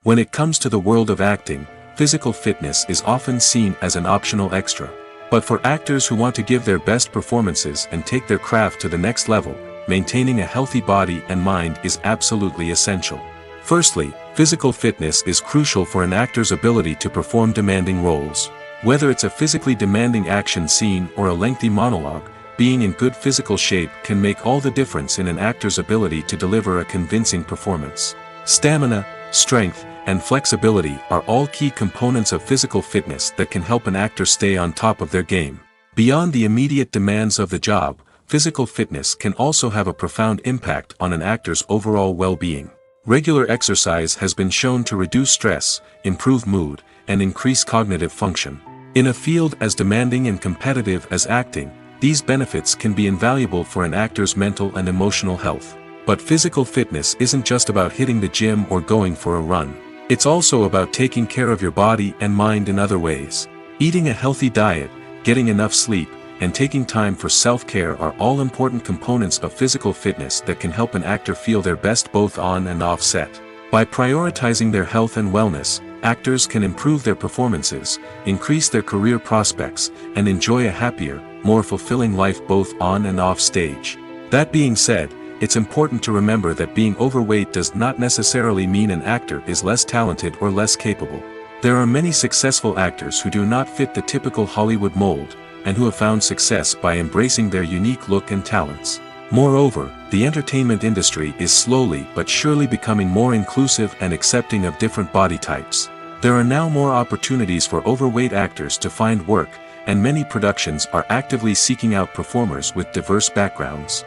When it comes to the world of acting, physical fitness is often seen as an optional extra. But for actors who want to give their best performances and take their craft to the next level, maintaining a healthy body and mind is absolutely essential. Firstly, physical fitness is crucial for an actor's ability to perform demanding roles. Whether it's a physically demanding action scene or a lengthy monologue, being in good physical shape can make all the difference in an actor's ability to deliver a convincing performance. Stamina, strength, and flexibility are all key components of physical fitness that can help an actor stay on top of their game. Beyond the immediate demands of the job, physical fitness can also have a profound impact on an actor's overall well-being. Regular exercise has been shown to reduce stress, improve mood, and increase cognitive function. In a field as demanding and competitive as acting, these benefits can be invaluable for an actor's mental and emotional health. But physical fitness isn't just about hitting the gym or going for a run. It's also about taking care of your body and mind in other ways. Eating a healthy diet, getting enough sleep, and taking time for self-care are all important components of physical fitness that can help an actor feel their best both on and off set. By prioritizing their health and wellness, actors can improve their performances, increase their career prospects, and enjoy a happier, more fulfilling life both on and off stage. That being said, it's important to remember that being overweight does not necessarily mean an actor is less talented or less capable. There are many successful actors who do not fit the typical Hollywood mold, and who have found success by embracing their unique look and talents. Moreover, the entertainment industry is slowly but surely becoming more inclusive and accepting of different body types. There are now more opportunities for overweight actors to find work, and many productions are actively seeking out performers with diverse backgrounds.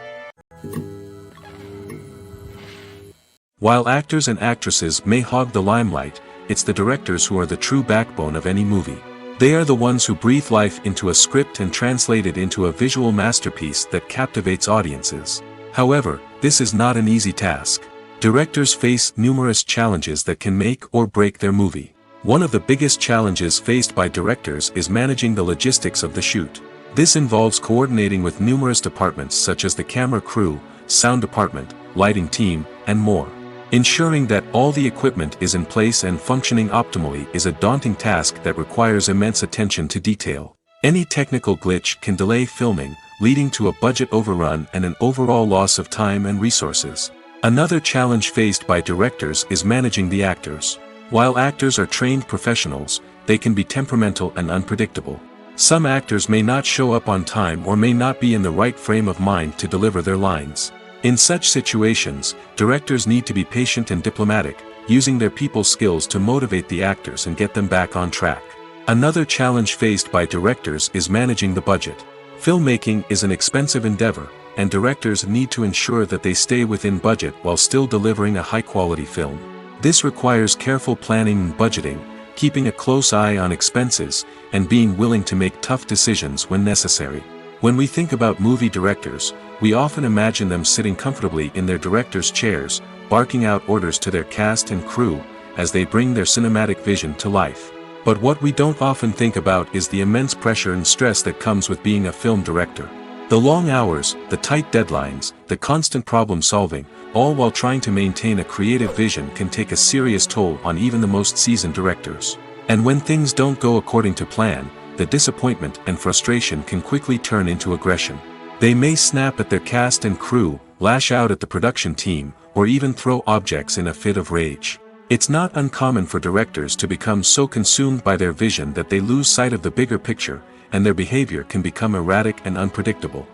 While actors and actresses may hog the limelight, it's the directors who are the true backbone of any movie. They are the ones who breathe life into a script and translate it into a visual masterpiece that captivates audiences. However, this is not an easy task. Directors face numerous challenges that can make or break their movie. One of the biggest challenges faced by directors is managing the logistics of the shoot. This involves coordinating with numerous departments such as the camera crew, sound department, lighting team, and more. Ensuring that all the equipment is in place and functioning optimally is a daunting task that requires immense attention to detail. Any technical glitch can delay filming, leading to a budget overrun and an overall loss of time and resources. Another challenge faced by directors is managing the actors. While actors are trained professionals, they can be temperamental and unpredictable. Some actors may not show up on time or may not be in the right frame of mind to deliver their lines. In such situations, directors need to be patient and diplomatic, using their people skills to motivate the actors and get them back on track. Another challenge faced by directors is managing the budget. Filmmaking is an expensive endeavor, and directors need to ensure that they stay within budget while still delivering a high-quality film. This requires careful planning and budgeting, keeping a close eye on expenses, and being willing to make tough decisions when necessary. When we think about movie directors, we often imagine them sitting comfortably in their director's chairs, barking out orders to their cast and crew, as they bring their cinematic vision to life. But what we don't often think about is the immense pressure and stress that comes with being a film director. The long hours, the tight deadlines, the constant problem solving, all while trying to maintain a creative vision can take a serious toll on even the most seasoned directors. And when things don't go according to plan, the disappointment and frustration can quickly turn into aggression. They may snap at their cast and crew, lash out at the production team, or even throw objects in a fit of rage. It's not uncommon for directors to become so consumed by their vision that they lose sight of the bigger picture, and their behavior can become erratic and unpredictable.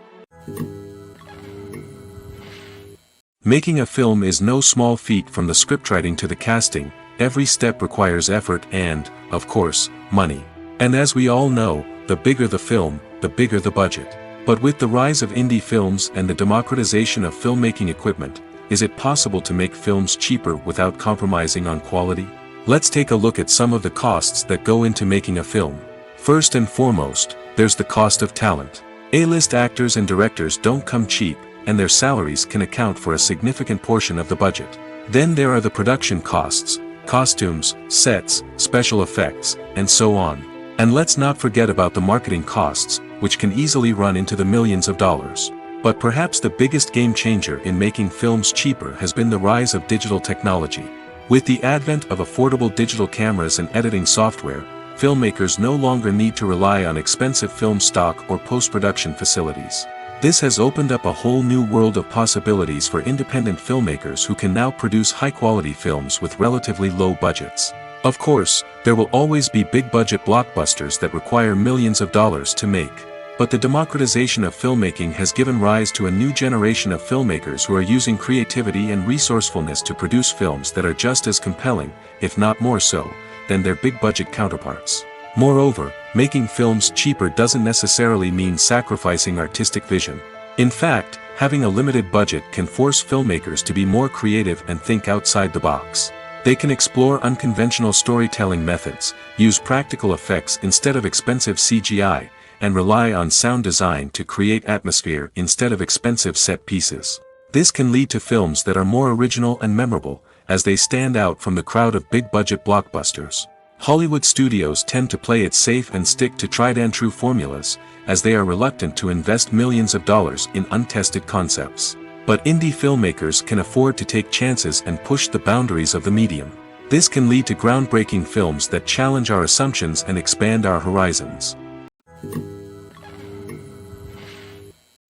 Making a film is no small feat. From the scriptwriting to the casting, every step requires effort and, of course, money. And as we all know, the bigger the film, the bigger the budget. But with the rise of indie films and the democratization of filmmaking equipment, is it possible to make films cheaper without compromising on quality? Let's take a look at some of the costs that go into making a film. First and foremost, there's the cost of talent. A-list actors and directors don't come cheap, and their salaries can account for a significant portion of the budget. Then there are the production costs, costumes, sets, special effects, and so on. And let's not forget about the marketing costs, which can easily run into the millions of dollars. But perhaps the biggest game changer in making films cheaper has been the rise of digital technology. With the advent of affordable digital cameras and editing software, filmmakers no longer need to rely on expensive film stock or post-production facilities. This has opened up a whole new world of possibilities for independent filmmakers who can now produce high-quality films with relatively low budgets. Of course, there will always be big-budget blockbusters that require millions of dollars to make. But the democratization of filmmaking has given rise to a new generation of filmmakers who are using creativity and resourcefulness to produce films that are just as compelling, if not more so, than their big-budget counterparts. Moreover, making films cheaper doesn't necessarily mean sacrificing artistic vision. In fact, having a limited budget can force filmmakers to be more creative and think outside the box. They can explore unconventional storytelling methods, use practical effects instead of expensive CGI, and rely on sound design to create atmosphere instead of expensive set pieces. This can lead to films that are more original and memorable, as they stand out from the crowd of big-budget blockbusters. Hollywood studios tend to play it safe and stick to tried-and-true formulas, as they are reluctant to invest millions of dollars in untested concepts. But indie filmmakers can afford to take chances and push the boundaries of the medium. This can lead to groundbreaking films that challenge our assumptions and expand our horizons.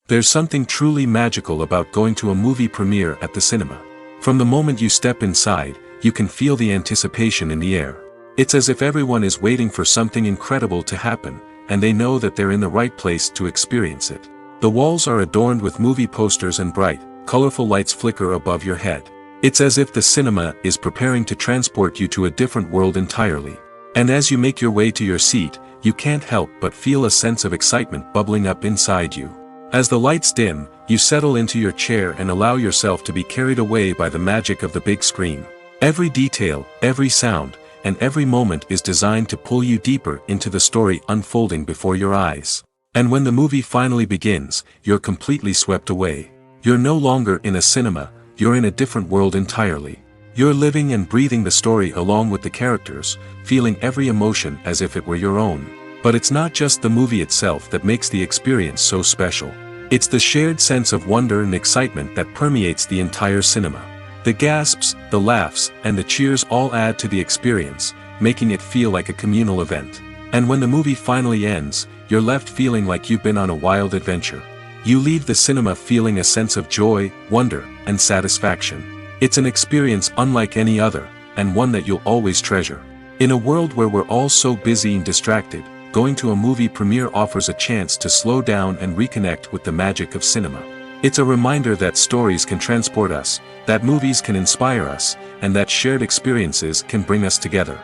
There's something truly magical about going to a movie premiere at the cinema. From the moment you step inside, you can feel the anticipation in the air. It's as if everyone is waiting for something incredible to happen, and they know that they're in the right place to experience it. The walls are adorned with movie posters and bright, colorful lights flicker above your head. It's as if the cinema is preparing to transport you to a different world entirely. And as you make your way to your seat, you can't help but feel a sense of excitement bubbling up inside you. As the lights dim, you settle into your chair and allow yourself to be carried away by the magic of the big screen. Every detail, every sound, and every moment is designed to pull you deeper into the story unfolding before your eyes. And when the movie finally begins, you're completely swept away. You're no longer in a cinema, you're in a different world entirely. You're living and breathing the story along with the characters, feeling every emotion as if it were your own. But it's not just the movie itself that makes the experience so special. It's the shared sense of wonder and excitement that permeates the entire cinema. The gasps, the laughs, and the cheers all add to the experience, making it feel like a communal event. And when the movie finally ends, you're left feeling like you've been on a wild adventure. You leave the cinema feeling a sense of joy, wonder, and satisfaction. It's an experience unlike any other, and one that you'll always treasure. In a world where we're all so busy and distracted, going to a movie premiere offers a chance to slow down and reconnect with the magic of cinema. It's a reminder that stories can transport us, that movies can inspire us, and that shared experiences can bring us together.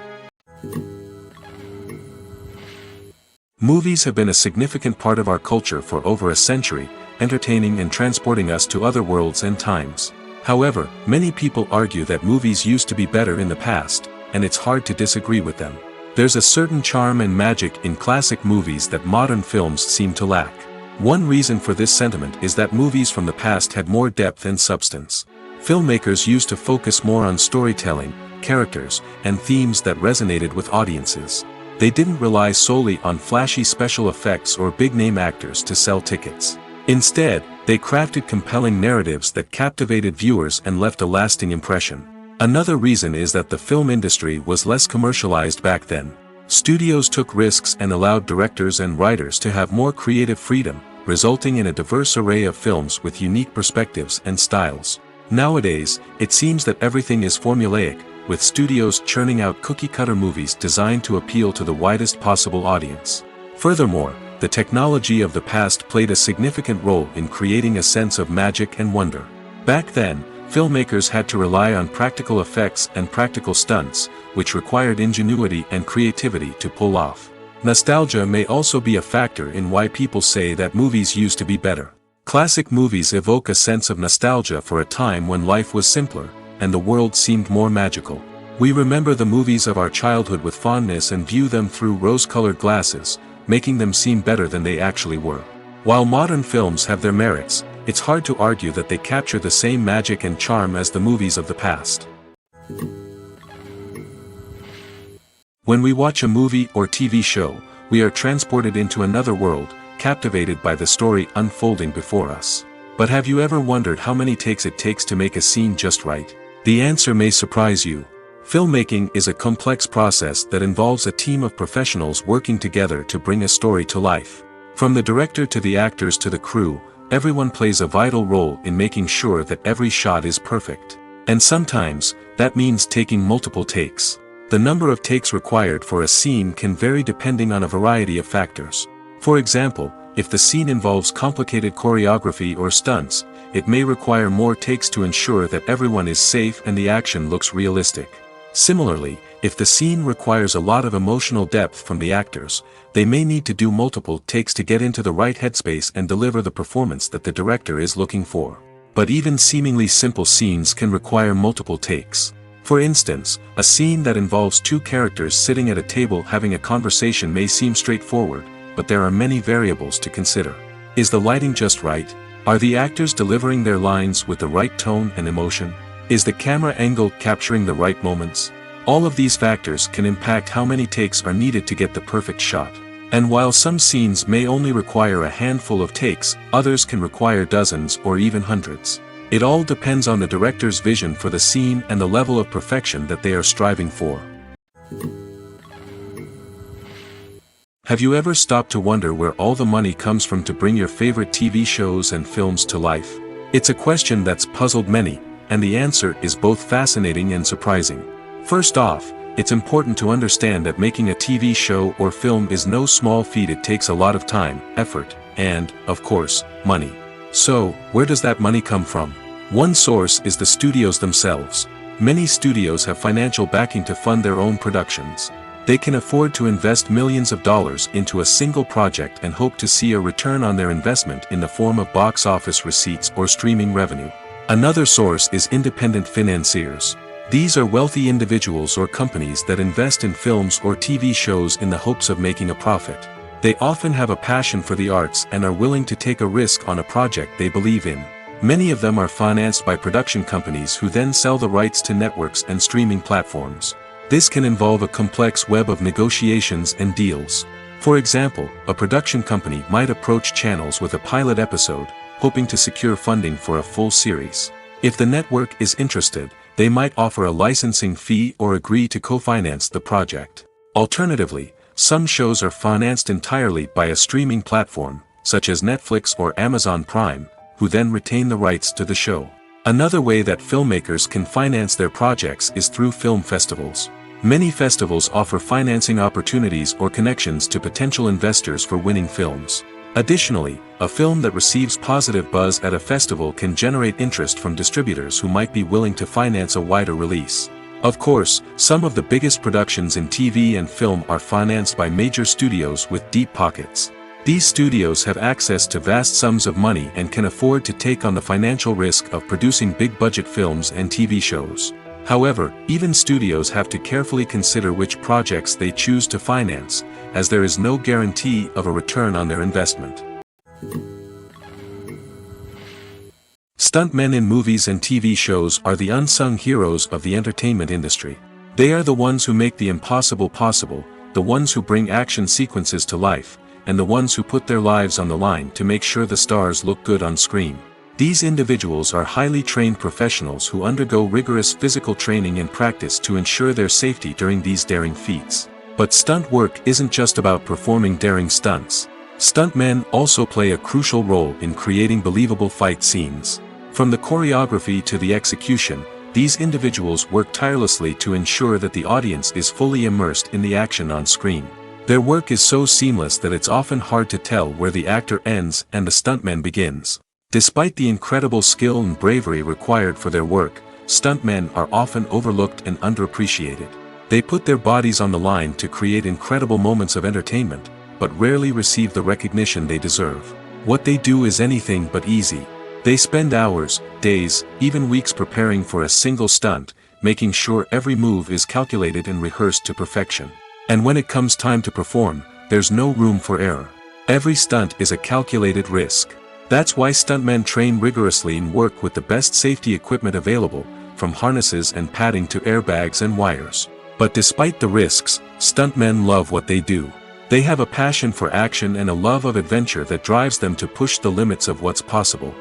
Movies have been a significant part of our culture for over a century, entertaining and transporting us to other worlds and times. However, many people argue that movies used to be better in the past, and it's hard to disagree with them. There's a certain charm and magic in classic movies that modern films seem to lack. One reason for this sentiment is that movies from the past had more depth and substance. Filmmakers used to focus more on storytelling, characters, and themes that resonated with audiences. They didn't rely solely on flashy special effects or big-name actors to sell tickets. Instead, they crafted compelling narratives that captivated viewers and left a lasting impression. Another reason is that the film industry was less commercialized back then. Studios took risks and allowed directors and writers to have more creative freedom, resulting in a diverse array of films with unique perspectives and styles. Nowadays, it seems that everything is formulaic, with studios churning out cookie-cutter movies designed to appeal to the widest possible audience. Furthermore, the technology of the past played a significant role in creating a sense of magic and wonder. Back then, filmmakers had to rely on practical effects and practical stunts, which required ingenuity and creativity to pull off. Nostalgia may also be a factor in why people say that movies used to be better. Classic movies evoke a sense of nostalgia for a time when life was simpler, and the world seemed more magical. We remember the movies of our childhood with fondness and view them through rose-colored glasses, making them seem better than they actually were. While modern films have their merits, it's hard to argue that they capture the same magic and charm as the movies of the past. When we watch a movie or TV show, we are transported into another world, captivated by the story unfolding before us. But have you ever wondered how many takes it takes to make a scene just right? The answer may surprise you. Filmmaking is a complex process that involves a team of professionals working together to bring a story to life. From the director to the actors to the crew, everyone plays a vital role in making sure that every shot is perfect. And sometimes, that means taking multiple takes. The number of takes required for a scene can vary depending on a variety of factors. For example, if the scene involves complicated choreography or stunts, it may require more takes to ensure that everyone is safe and the action looks realistic. Similarly, if the scene requires a lot of emotional depth from the actors, they may need to do multiple takes to get into the right headspace and deliver the performance that the director is looking for. But even seemingly simple scenes can require multiple takes. For instance, a scene that involves two characters sitting at a table having a conversation may seem straightforward, but there are many variables to consider. Is the lighting just right? Are the actors delivering their lines with the right tone and emotion? Is the camera angle capturing the right moments? All of these factors can impact how many takes are needed to get the perfect shot. And while some scenes may only require a handful of takes, others can require dozens or even hundreds. It all depends on the director's vision for the scene and the level of perfection that they are striving for. Have you ever stopped to wonder where all the money comes from to bring your favorite TV shows and films to life? It's a question that's puzzled many, and the answer is both fascinating and surprising. First off, it's important to understand that making a TV show or film is no small feat. It takes a lot of time, effort, and, of course, money. So, where does that money come from? One source is the studios themselves. Many studios have financial backing to fund their own productions. They can afford to invest millions of dollars into a single project and hope to see a return on their investment in the form of box office receipts or streaming revenue. Another source is independent financiers. These are wealthy individuals or companies that invest in films or TV shows in the hopes of making a profit. They often have a passion for the arts and are willing to take a risk on a project they believe in. Many of them are financed by production companies who then sell the rights to networks and streaming platforms. This can involve a complex web of negotiations and deals. For example, a production company might approach channels with a pilot episode, hoping to secure funding for a full series. If the network is interested, they might offer a licensing fee or agree to co-finance the project. Alternatively, some shows are financed entirely by a streaming platform, such as Netflix or Amazon Prime, who then retain the rights to the show. Another way that filmmakers can finance their projects is through film festivals. Many festivals offer financing opportunities or connections to potential investors for winning films. Additionally, a film that receives positive buzz at a festival can generate interest from distributors who might be willing to finance a wider release. Of course, some of the biggest productions in TV and film are financed by major studios with deep pockets. These studios have access to vast sums of money and can afford to take on the financial risk of producing big-budget films and TV shows. However, even studios have to carefully consider which projects they choose to finance, as there is no guarantee of a return on their investment. Stuntmen in movies and TV shows are the unsung heroes of the entertainment industry. They are the ones who make the impossible possible, the ones who bring action sequences to life, and the ones who put their lives on the line to make sure the stars look good on screen. These individuals are highly trained professionals who undergo rigorous physical training and practice to ensure their safety during these daring feats. But stunt work isn't just about performing daring stunts. Stuntmen also play a crucial role in creating believable fight scenes. From the choreography to the execution, these individuals work tirelessly to ensure that the audience is fully immersed in the action on screen. Their work is so seamless that it's often hard to tell where the actor ends and the stuntman begins. Despite the incredible skill and bravery required for their work, stuntmen are often overlooked and underappreciated. They put their bodies on the line to create incredible moments of entertainment, but rarely receive the recognition they deserve. What they do is anything but easy. They spend hours, days, even weeks preparing for a single stunt, making sure every move is calculated and rehearsed to perfection. And when it comes time to perform, there's no room for error. Every stunt is a calculated risk. That's why stuntmen train rigorously and work with the best safety equipment available, from harnesses and padding to airbags and wires. But despite the risks, stuntmen love what they do. They have a passion for action and a love of adventure that drives them to push the limits of what's possible.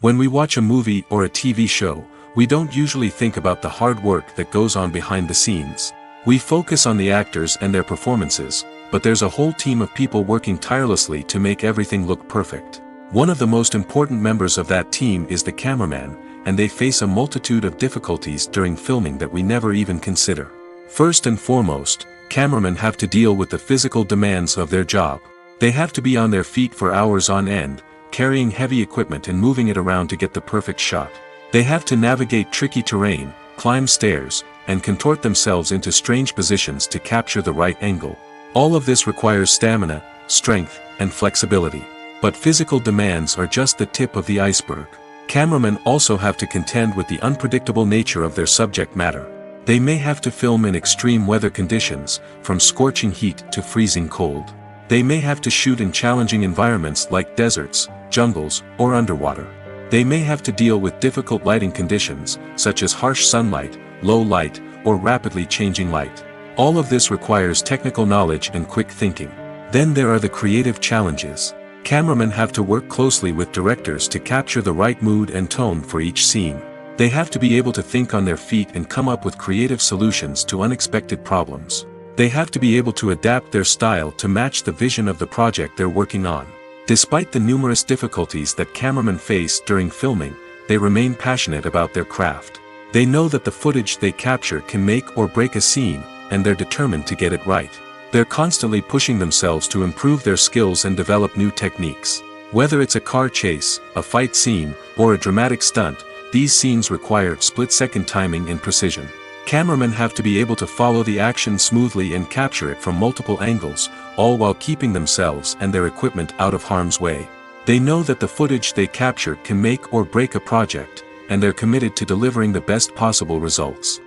When we watch a movie or a TV show, We don't usually think about the hard work that goes on behind the scenes. We focus on the actors and their performances, but there's a whole team of people working tirelessly to make everything look perfect. One of the most important members of that team is the cameraman, and they face a multitude of difficulties during filming that we never even consider. First and foremost, cameramen have to deal with the physical demands of their job. They have to be on their feet for hours on end, carrying heavy equipment and moving it around to get the perfect shot. They have to navigate tricky terrain, climb stairs, and contort themselves into strange positions to capture the right angle. All of this requires stamina, strength, and flexibility. But physical demands are just the tip of the iceberg. Cameramen also have to contend with the unpredictable nature of their subject matter. They may have to film in extreme weather conditions, from scorching heat to freezing cold. They may have to shoot in challenging environments like deserts, jungles, or underwater. They may have to deal with difficult lighting conditions, such as harsh sunlight, low light, or rapidly changing light. All of this requires technical knowledge and quick thinking. Then there are the creative challenges. Cameramen have to work closely with directors to capture the right mood and tone for each scene. They have to be able to think on their feet and come up with creative solutions to unexpected problems. They have to be able to adapt their style to match the vision of the project they're working on. Despite the numerous difficulties that cameramen face during filming, they remain passionate about their craft. They know that the footage they capture can make or break a scene, and they're determined to get it right. They're constantly pushing themselves to improve their skills and develop new techniques. Whether it's a car chase, a fight scene, or a dramatic stunt, these scenes require split-second timing and precision. Cameramen have to be able to follow the action smoothly and capture it from multiple angles, all while keeping themselves and their equipment out of harm's way. They know that the footage they capture can make or break a project, and they're committed to delivering the best possible results.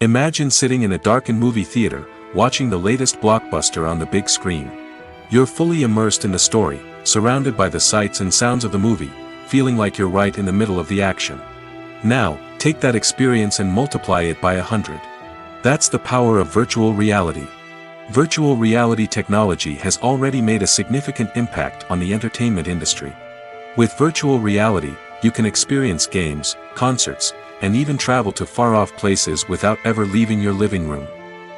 Imagine sitting in a darkened movie theater, watching the latest blockbuster on the big screen. You're fully immersed in the story, surrounded by the sights and sounds of the movie, feeling like you're right in the middle of the action. Now, take that experience and multiply it by 100. That's the power of virtual reality. Virtual reality technology has already made a significant impact on the entertainment industry. With virtual reality, you can experience games, concerts, and even travel to far-off places without ever leaving your living room.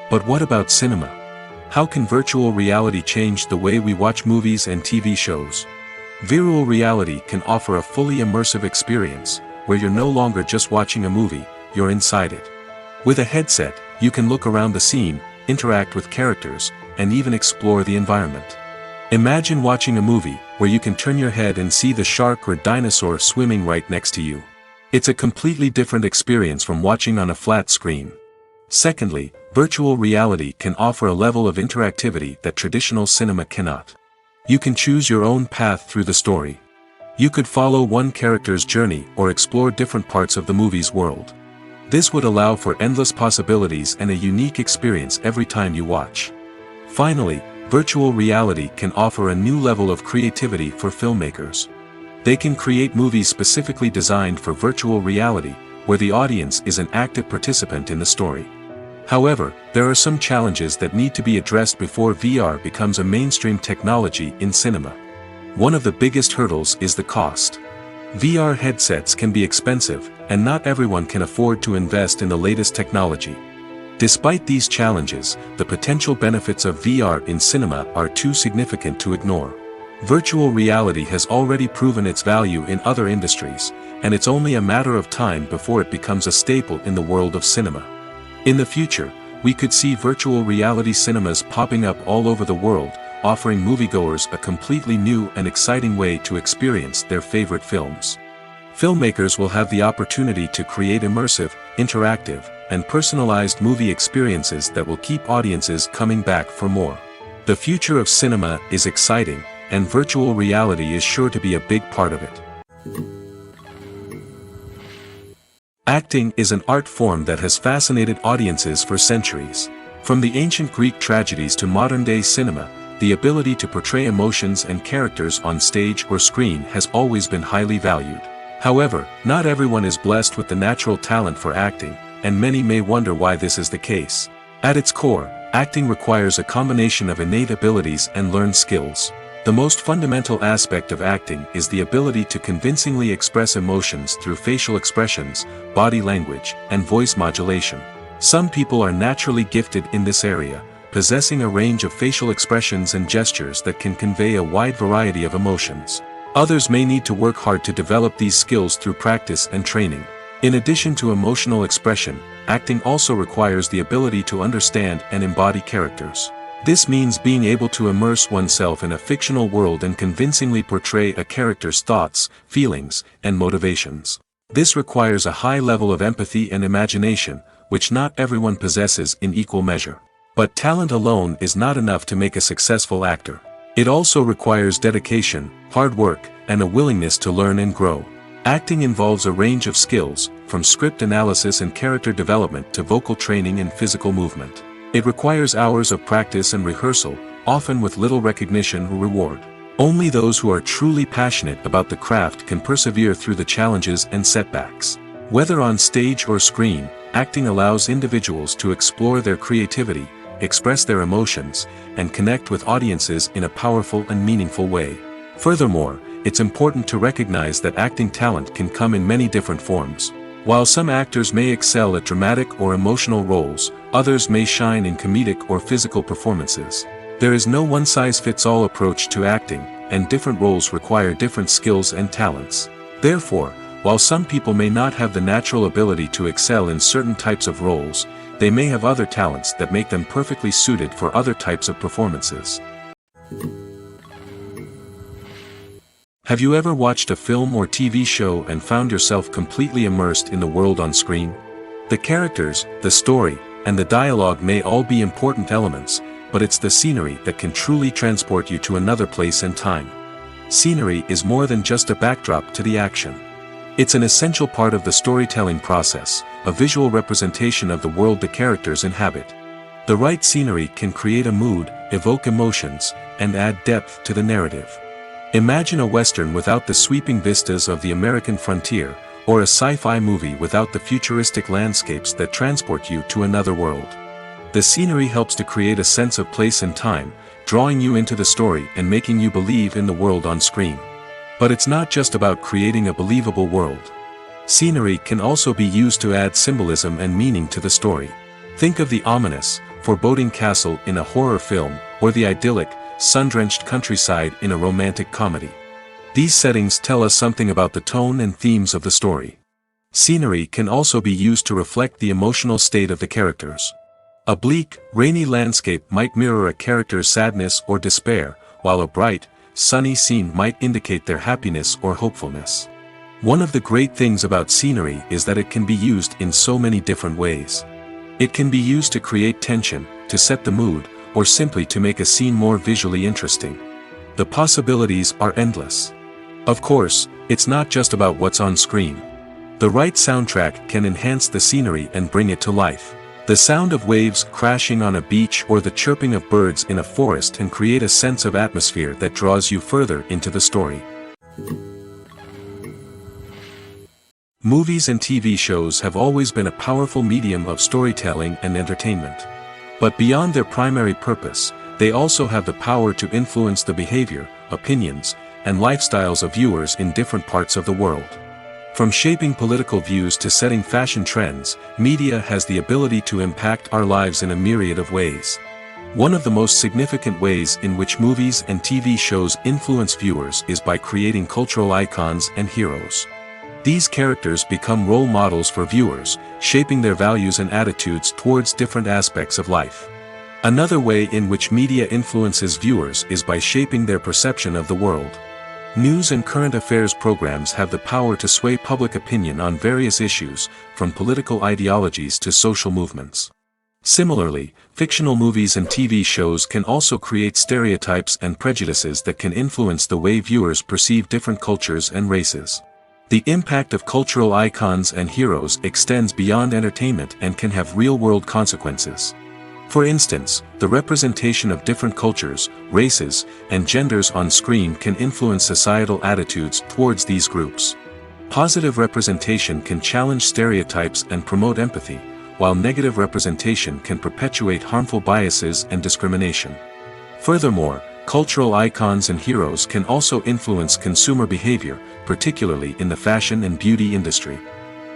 But what about cinema? How can virtual reality change the way we watch movies and TV shows? Virtual reality can offer a fully immersive experience, where you're no longer just watching a movie, you're inside it. With a headset, you can look around the scene, interact with characters, and even explore the environment. Imagine watching a movie, where you can turn your head and see the shark or dinosaur swimming right next to you. It's a completely different experience from watching on a flat screen. Secondly, virtual reality can offer a level of interactivity that traditional cinema cannot. You can choose your own path through the story. You could follow one character's journey or explore different parts of the movie's world. This would allow for endless possibilities and a unique experience every time you watch. Finally, virtual reality can offer a new level of creativity for filmmakers. They can create movies specifically designed for virtual reality, where the audience is an active participant in the story. However, there are some challenges that need to be addressed before VR becomes a mainstream technology in cinema. One of the biggest hurdles is the cost. VR headsets can be expensive, and not everyone can afford to invest in the latest technology. Despite these challenges, the potential benefits of VR in cinema are too significant to ignore. Virtual reality has already proven its value in other industries, and it's only a matter of time before it becomes a staple in the world of cinema. In the future, we could see virtual reality cinemas popping up all over the world, offering moviegoers a completely new and exciting way to experience their favorite films. Filmmakers will have the opportunity to create immersive, interactive, and personalized movie experiences that will keep audiences coming back for more. The future of cinema is exciting, and virtual reality is sure to be a big part of it. Acting is an art form that has fascinated audiences for centuries. From the ancient Greek tragedies to modern-day cinema, the ability to portray emotions and characters on stage or screen has always been highly valued. However, not everyone is blessed with the natural talent for acting, and many may wonder why this is the case. At its core, acting requires a combination of innate abilities and learned skills. The most fundamental aspect of acting is the ability to convincingly express emotions through facial expressions, body language, and voice modulation. Some people are naturally gifted in this area, possessing a range of facial expressions and gestures that can convey a wide variety of emotions. Others may need to work hard to develop these skills through practice and training. In addition to emotional expression, acting also requires the ability to understand and embody characters. This means being able to immerse oneself in a fictional world and convincingly portray a character's thoughts, feelings, and motivations. This requires a high level of empathy and imagination, which not everyone possesses in equal measure. But talent alone is not enough to make a successful actor. It also requires dedication, hard work, and a willingness to learn and grow. Acting involves a range of skills, from script analysis and character development to vocal training and physical movement. It requires hours of practice and rehearsal, often with little recognition or reward. Only those who are truly passionate about the craft can persevere through the challenges and setbacks. Whether on stage or screen, acting allows individuals to explore their creativity, express their emotions, and connect with audiences in a powerful and meaningful way. Furthermore, it's important to recognize that acting talent can come in many different forms. While some actors may excel at dramatic or emotional roles, others may shine in comedic or physical performances. There is no one-size-fits-all approach to acting, and different roles require different skills and talents. Therefore, while some people may not have the natural ability to excel in certain types of roles, they may have other talents that make them perfectly suited for other types of performances. Have you ever watched a film or TV show and found yourself completely immersed in the world on screen? The characters, the story, and the dialogue may all be important elements, but it's the scenery that can truly transport you to another place and time. Scenery is more than just a backdrop to the action. It's an essential part of the storytelling process, a visual representation of the world the characters inhabit. The right scenery can create a mood, evoke emotions, and add depth to the narrative. Imagine a Western without the sweeping vistas of the American frontier, or a sci-fi movie without the futuristic landscapes that transport you to another world. The scenery helps to create a sense of place and time, drawing you into the story and making you believe in the world on screen. But it's not just about creating a believable world. Scenery can also be used to add symbolism and meaning to the story. Think of the ominous, foreboding castle in a horror film, or the idyllic, sun-drenched countryside in a romantic comedy. These settings tell us something about the tone and themes of the story. Scenery can also be used to reflect the emotional state of the characters. A bleak, rainy landscape might mirror a character's sadness or despair, while a bright, sunny scene might indicate their happiness or hopefulness. One of the great things about scenery is that it can be used in so many different ways. It can be used to create tension, to set the mood, or simply to make a scene more visually interesting. The possibilities are endless. Of course, it's not just about what's on screen. The right soundtrack can enhance the scenery and bring it to life. The sound of waves crashing on a beach or the chirping of birds in a forest can create a sense of atmosphere that draws you further into the story. Movies and TV shows have always been a powerful medium of storytelling and entertainment. But beyond their primary purpose, they also have the power to influence the behavior, opinions, and lifestyles of viewers in different parts of the world. From shaping political views to setting fashion trends, media has the ability to impact our lives in a myriad of ways. One of the most significant ways in which movies and TV shows influence viewers is by creating cultural icons and heroes. These characters become role models for viewers, shaping their values and attitudes towards different aspects of life. Another way in which media influences viewers is by shaping their perception of the world. News and current affairs programs have the power to sway public opinion on various issues, from political ideologies to social movements. Similarly, fictional movies and TV shows can also create stereotypes and prejudices that can influence the way viewers perceive different cultures and races. The impact of cultural icons and heroes extends beyond entertainment and can have real-world consequences. For instance, the representation of different cultures, races, and genders on screen can influence societal attitudes towards these groups. Positive representation can challenge stereotypes and promote empathy, while negative representation can perpetuate harmful biases and discrimination. Furthermore, cultural icons and heroes can also influence consumer behavior, particularly in the fashion and beauty industry.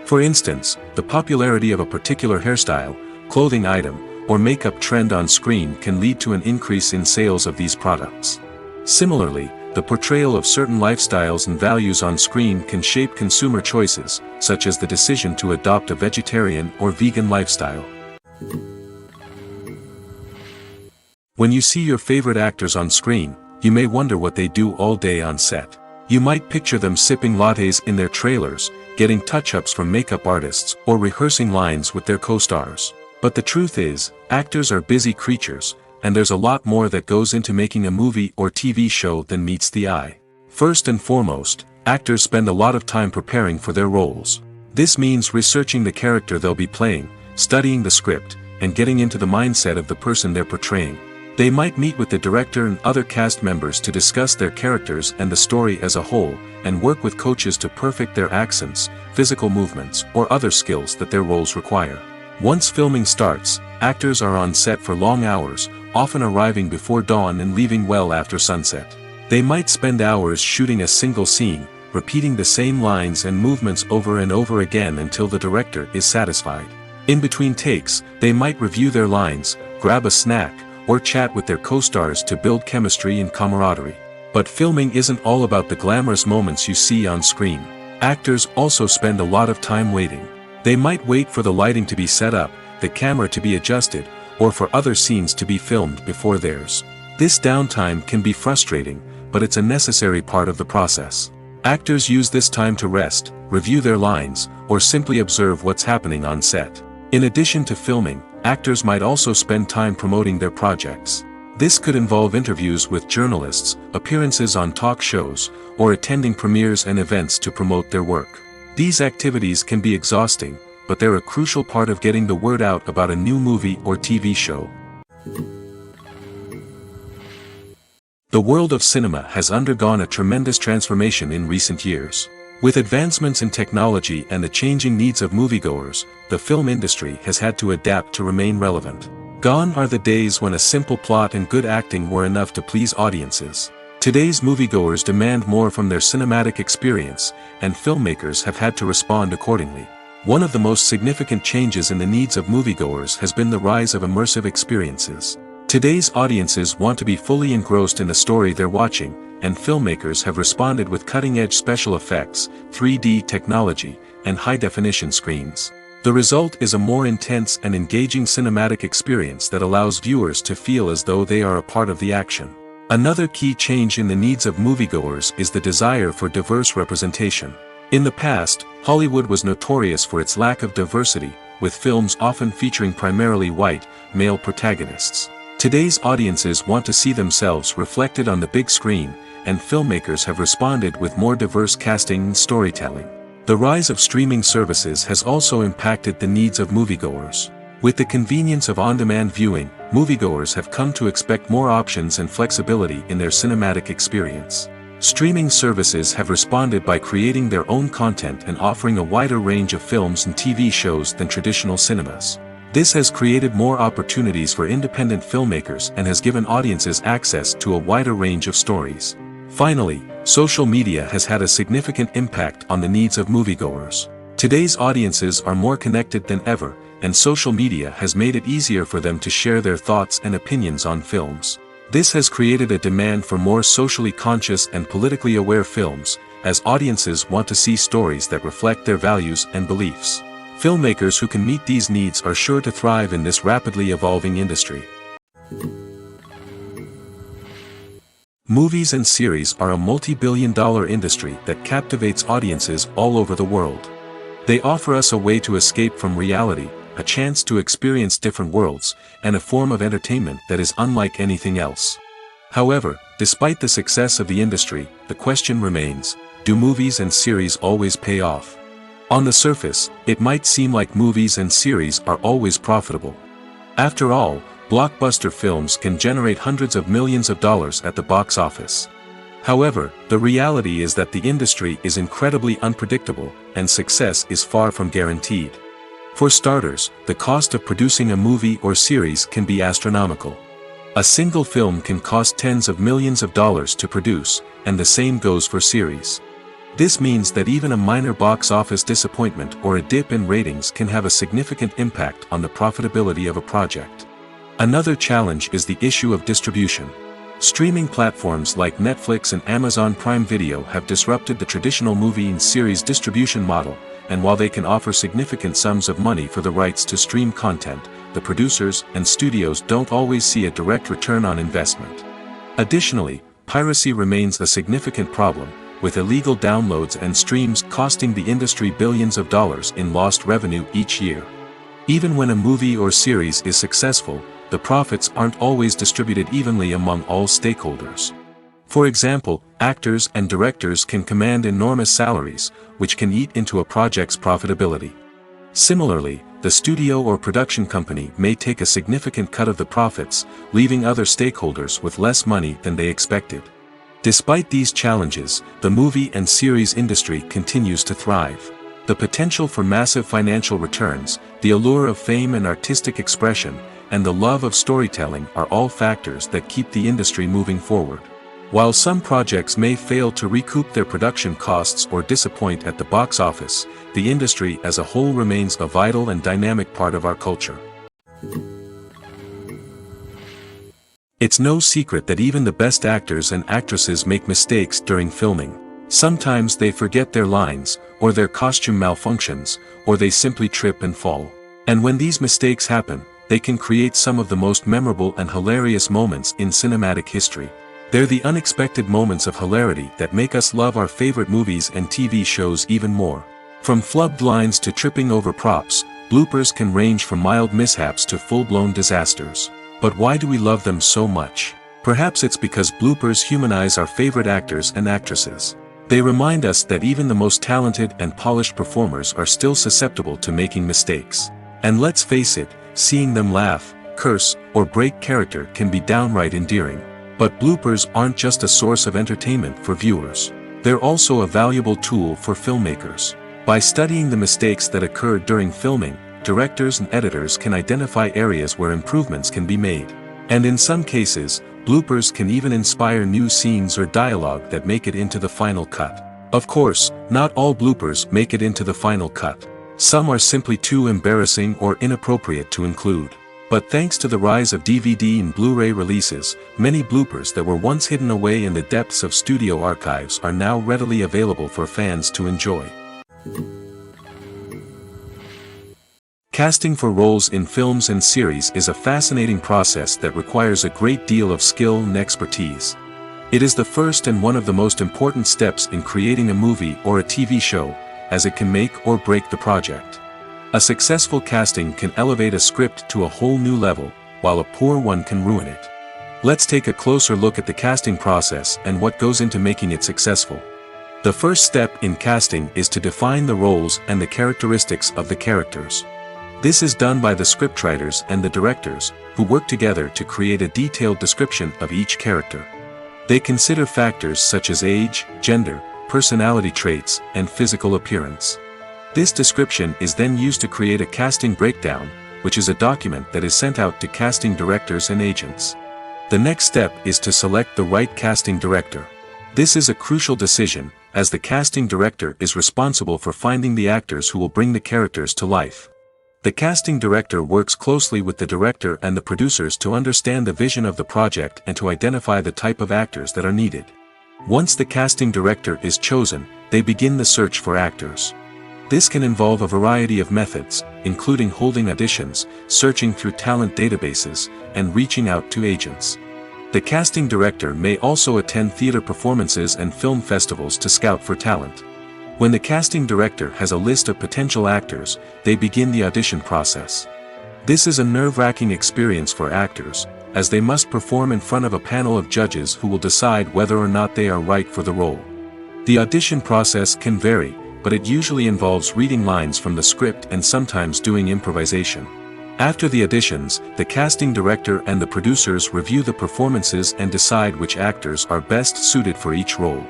For instance, the popularity of a particular hairstyle, clothing item, or makeup trend on screen can lead to an increase in sales of these products. Similarly, the portrayal of certain lifestyles and values on screen can shape consumer choices, such as the decision to adopt a vegetarian or vegan lifestyle. When you see your favorite actors on screen, you may wonder what they do all day on set. You might picture them sipping lattes in their trailers, getting touch-ups from makeup artists, or rehearsing lines with their co-stars. But the truth is, actors are busy creatures, and there's a lot more that goes into making a movie or TV show than meets the eye. First and foremost, actors spend a lot of time preparing for their roles. This means researching the character they'll be playing, studying the script, and getting into the mindset of the person they're portraying. They might meet with the director and other cast members to discuss their characters and the story as a whole, and work with coaches to perfect their accents, physical movements, or other skills that their roles require. Once filming starts, actors are on set for long hours, often arriving before dawn and leaving well after sunset. They might spend hours shooting a single scene, repeating the same lines and movements over and over again until the director is satisfied. In between takes, they might review their lines, grab a snack, or chat with their co-stars to build chemistry and camaraderie. But filming isn't all about the glamorous moments you see on screen. Actors also spend a lot of time waiting. They might wait for the lighting to be set up, the camera to be adjusted, or for other scenes to be filmed before theirs. This downtime can be frustrating, but it's a necessary part of the process. Actors use this time to rest, review their lines, or simply observe what's happening on set. In addition to filming, actors might also spend time promoting their projects. This could involve interviews with journalists, appearances on talk shows, or attending premieres and events to promote their work. These activities can be exhausting, but they're a crucial part of getting the word out about a new movie or TV show. The world of cinema has undergone a tremendous transformation in recent years. With advancements in technology and the changing needs of moviegoers, the film industry has had to adapt to remain relevant. Gone are the days when a simple plot and good acting were enough to please audiences. Today's moviegoers demand more from their cinematic experience, and filmmakers have had to respond accordingly. One of the most significant changes in the needs of moviegoers has been the rise of immersive experiences. Today's audiences want to be fully engrossed in the story they're watching, and filmmakers have responded with cutting-edge special effects, 3D technology, and high-definition screens. The result is a more intense and engaging cinematic experience that allows viewers to feel as though they are a part of the action. Another key change in the needs of moviegoers is the desire for diverse representation. In the past, Hollywood was notorious for its lack of diversity, with films often featuring primarily white, male protagonists. Today's audiences want to see themselves reflected on the big screen, and filmmakers have responded with more diverse casting and storytelling. The rise of streaming services has also impacted the needs of moviegoers. With the convenience of on-demand viewing, moviegoers have come to expect more options and flexibility in their cinematic experience. Streaming services have responded by creating their own content and offering a wider range of films and TV shows than traditional cinemas. This has created more opportunities for independent filmmakers and has given audiences access to a wider range of stories. Finally, social media has had a significant impact on the needs of moviegoers. Today's audiences are more connected than ever, and social media has made it easier for them to share their thoughts and opinions on films. This has created a demand for more socially conscious and politically aware films, as audiences want to see stories that reflect their values and beliefs. Filmmakers who can meet these needs are sure to thrive in this rapidly evolving industry. Movies and series are a multi-billion-dollar industry that captivates audiences all over the world. They offer us a way to escape from reality, a chance to experience different worlds, and a form of entertainment that is unlike anything else. However, despite the success of the industry, the question remains, do movies and series always pay off? On the surface, it might seem like movies and series are always profitable. After all, blockbuster films can generate hundreds of millions of dollars at the box office. However, the reality is that the industry is incredibly unpredictable, and success is far from guaranteed. For starters, the cost of producing a movie or series can be astronomical. A single film can cost tens of millions of dollars to produce, and the same goes for series. This means that even a minor box office disappointment or a dip in ratings can have a significant impact on the profitability of a project. Another challenge is the issue of distribution. Streaming platforms like Netflix and Amazon Prime Video have disrupted the traditional movie and series distribution model, and while they can offer significant sums of money for the rights to stream content, the producers and studios don't always see a direct return on investment. Additionally, piracy remains a significant problem, with illegal downloads and streams costing the industry billions of dollars in lost revenue each year. Even when a movie or series is successful, the profits aren't always distributed evenly among all stakeholders. For example, actors and directors can command enormous salaries, which can eat into a project's profitability. Similarly, the studio or production company may take a significant cut of the profits, leaving other stakeholders with less money than they expected. Despite these challenges, the movie and series industry continues to thrive. The potential for massive financial returns, the allure of fame and artistic expression, and the love of storytelling are all factors that keep the industry moving forward. While some projects may fail to recoup their production costs or disappoint at the box office, the industry as a whole remains a vital and dynamic part of our culture. It's no secret that even the best actors and actresses make mistakes during filming. Sometimes they forget their lines, or their costume malfunctions, or they simply trip and fall. And when these mistakes happen, they can create some of the most memorable and hilarious moments in cinematic history. They're the unexpected moments of hilarity that make us love our favorite movies and TV shows even more. From flubbed lines to tripping over props, bloopers can range from mild mishaps to full-blown disasters. But why do we love them so much? Perhaps it's because bloopers humanize our favorite actors and actresses. They remind us that even the most talented and polished performers are still susceptible to making mistakes. And let's face it, seeing them laugh, curse, or break character can be downright endearing. But bloopers aren't just a source of entertainment for viewers. They're also a valuable tool for filmmakers. By studying the mistakes that occur during filming, directors and editors can identify areas where improvements can be made. And in some cases, bloopers can even inspire new scenes or dialogue that make it into the final cut. Of course, not all bloopers make it into the final cut. Some are simply too embarrassing or inappropriate to include. But thanks to the rise of DVD and Blu-ray releases, many bloopers that were once hidden away in the depths of studio archives are now readily available for fans to enjoy. Casting for roles in films and series is a fascinating process that requires a great deal of skill and expertise. It is the first and one of the most important steps in creating a movie or a TV show, as it can make or break the project. A successful casting can elevate a script to a whole new level, while a poor one can ruin it. Let's take a closer look at the casting process and what goes into making it successful. The first step in casting is to define the roles and the characteristics of the characters. This is done by the scriptwriters and the directors, who work together to create a detailed description of each character. They consider factors such as age, gender, personality traits, and physical appearance. This description is then used to create a casting breakdown, which is a document that is sent out to casting directors and agents. The next step is to select the right casting director. This is a crucial decision, as the casting director is responsible for finding the actors who will bring the characters to life. The casting director works closely with the director and the producers to understand the vision of the project and to identify the type of actors that are needed. Once the casting director is chosen, they begin the search for actors. This can involve a variety of methods, including holding auditions, searching through talent databases, and reaching out to agents. The casting director may also attend theater performances and film festivals to scout for talent. When the casting director has a list of potential actors, they begin the audition process. This is a nerve-wracking experience for actors, as they must perform in front of a panel of judges who will decide whether or not they are right for the role. The audition process can vary, but it usually involves reading lines from the script and sometimes doing improvisation. After the auditions, the casting director and the producers review the performances and decide which actors are best suited for each role.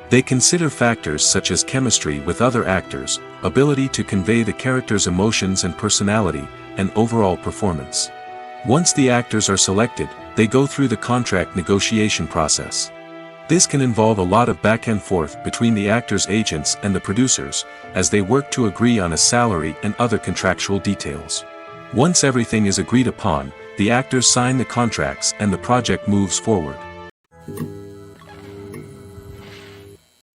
They consider factors such as chemistry with other actors, ability to convey the character's emotions and personality, and overall performance. Once the actors are selected, they go through the contract negotiation process. This can involve a lot of back and forth between the actors' agents and the producers, as they work to agree on a salary and other contractual details. Once everything is agreed upon, the actors sign the contracts and the project moves forward.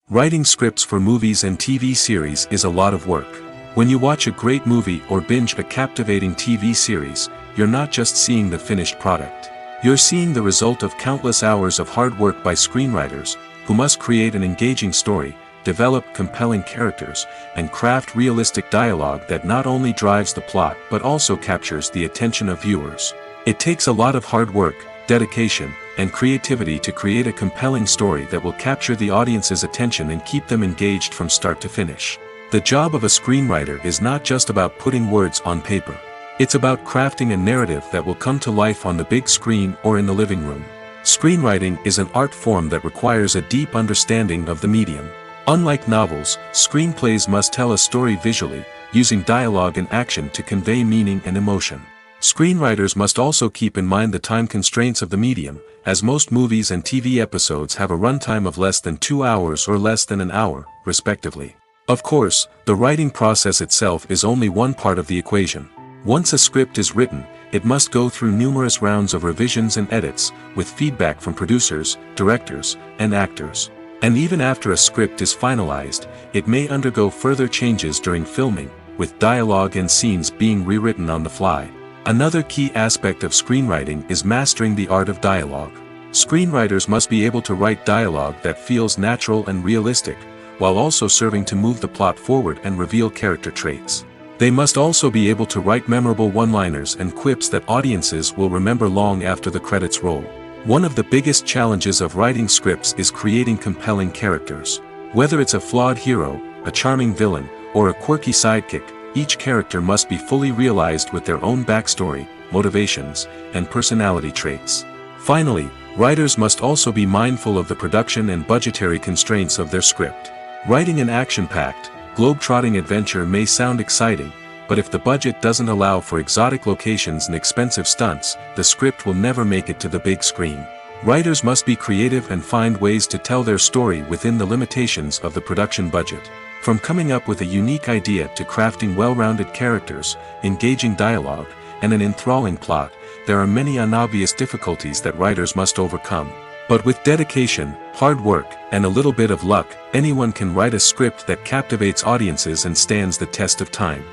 Writing scripts for movies and TV series is a lot of work. When you watch a great movie or binge a captivating TV series, you're not just seeing the finished product. You're seeing the result of countless hours of hard work by screenwriters, who must create an engaging story, develop compelling characters, and craft realistic dialogue that not only drives the plot but also captures the attention of viewers. It takes a lot of hard work, dedication, and creativity to create a compelling story that will capture the audience's attention and keep them engaged from start to finish. The job of a screenwriter is not just about putting words on paper. It's about crafting a narrative that will come to life on the big screen or in the living room. Screenwriting is an art form that requires a deep understanding of the medium. Unlike novels, screenplays must tell a story visually, using dialogue and action to convey meaning and emotion. Screenwriters must also keep in mind the time constraints of the medium, as most movies and TV episodes have a runtime of less than 2 hours or less than an hour, respectively. Of course, the writing process itself is only one part of the equation. Once a script is written, it must go through numerous rounds of revisions and edits, with feedback from producers, directors, and actors. And even after a script is finalized, it may undergo further changes during filming, with dialogue and scenes being rewritten on the fly. Another key aspect of screenwriting is mastering the art of dialogue. Screenwriters must be able to write dialogue that feels natural and realistic, while also serving to move the plot forward and reveal character traits. They must also be able to write memorable one-liners and quips that audiences will remember long after the credits roll. One of the biggest challenges of writing scripts is creating compelling characters. Whether it's a flawed hero, a charming villain, or a quirky sidekick, each character must be fully realized with their own backstory, motivations, and personality traits. Finally, writers must also be mindful of the production and budgetary constraints of their script. Writing an action-packed, globe-trotting adventure may sound exciting, but if the budget doesn't allow for exotic locations and expensive stunts, the script will never make it to the big screen. Writers must be creative and find ways to tell their story within the limitations of the production budget. From coming up with a unique idea to crafting well-rounded characters, engaging dialogue, and an enthralling plot, there are many unobvious difficulties that writers must overcome. But with dedication, hard work, and a little bit of luck, anyone can write a script that captivates audiences and stands the test of time.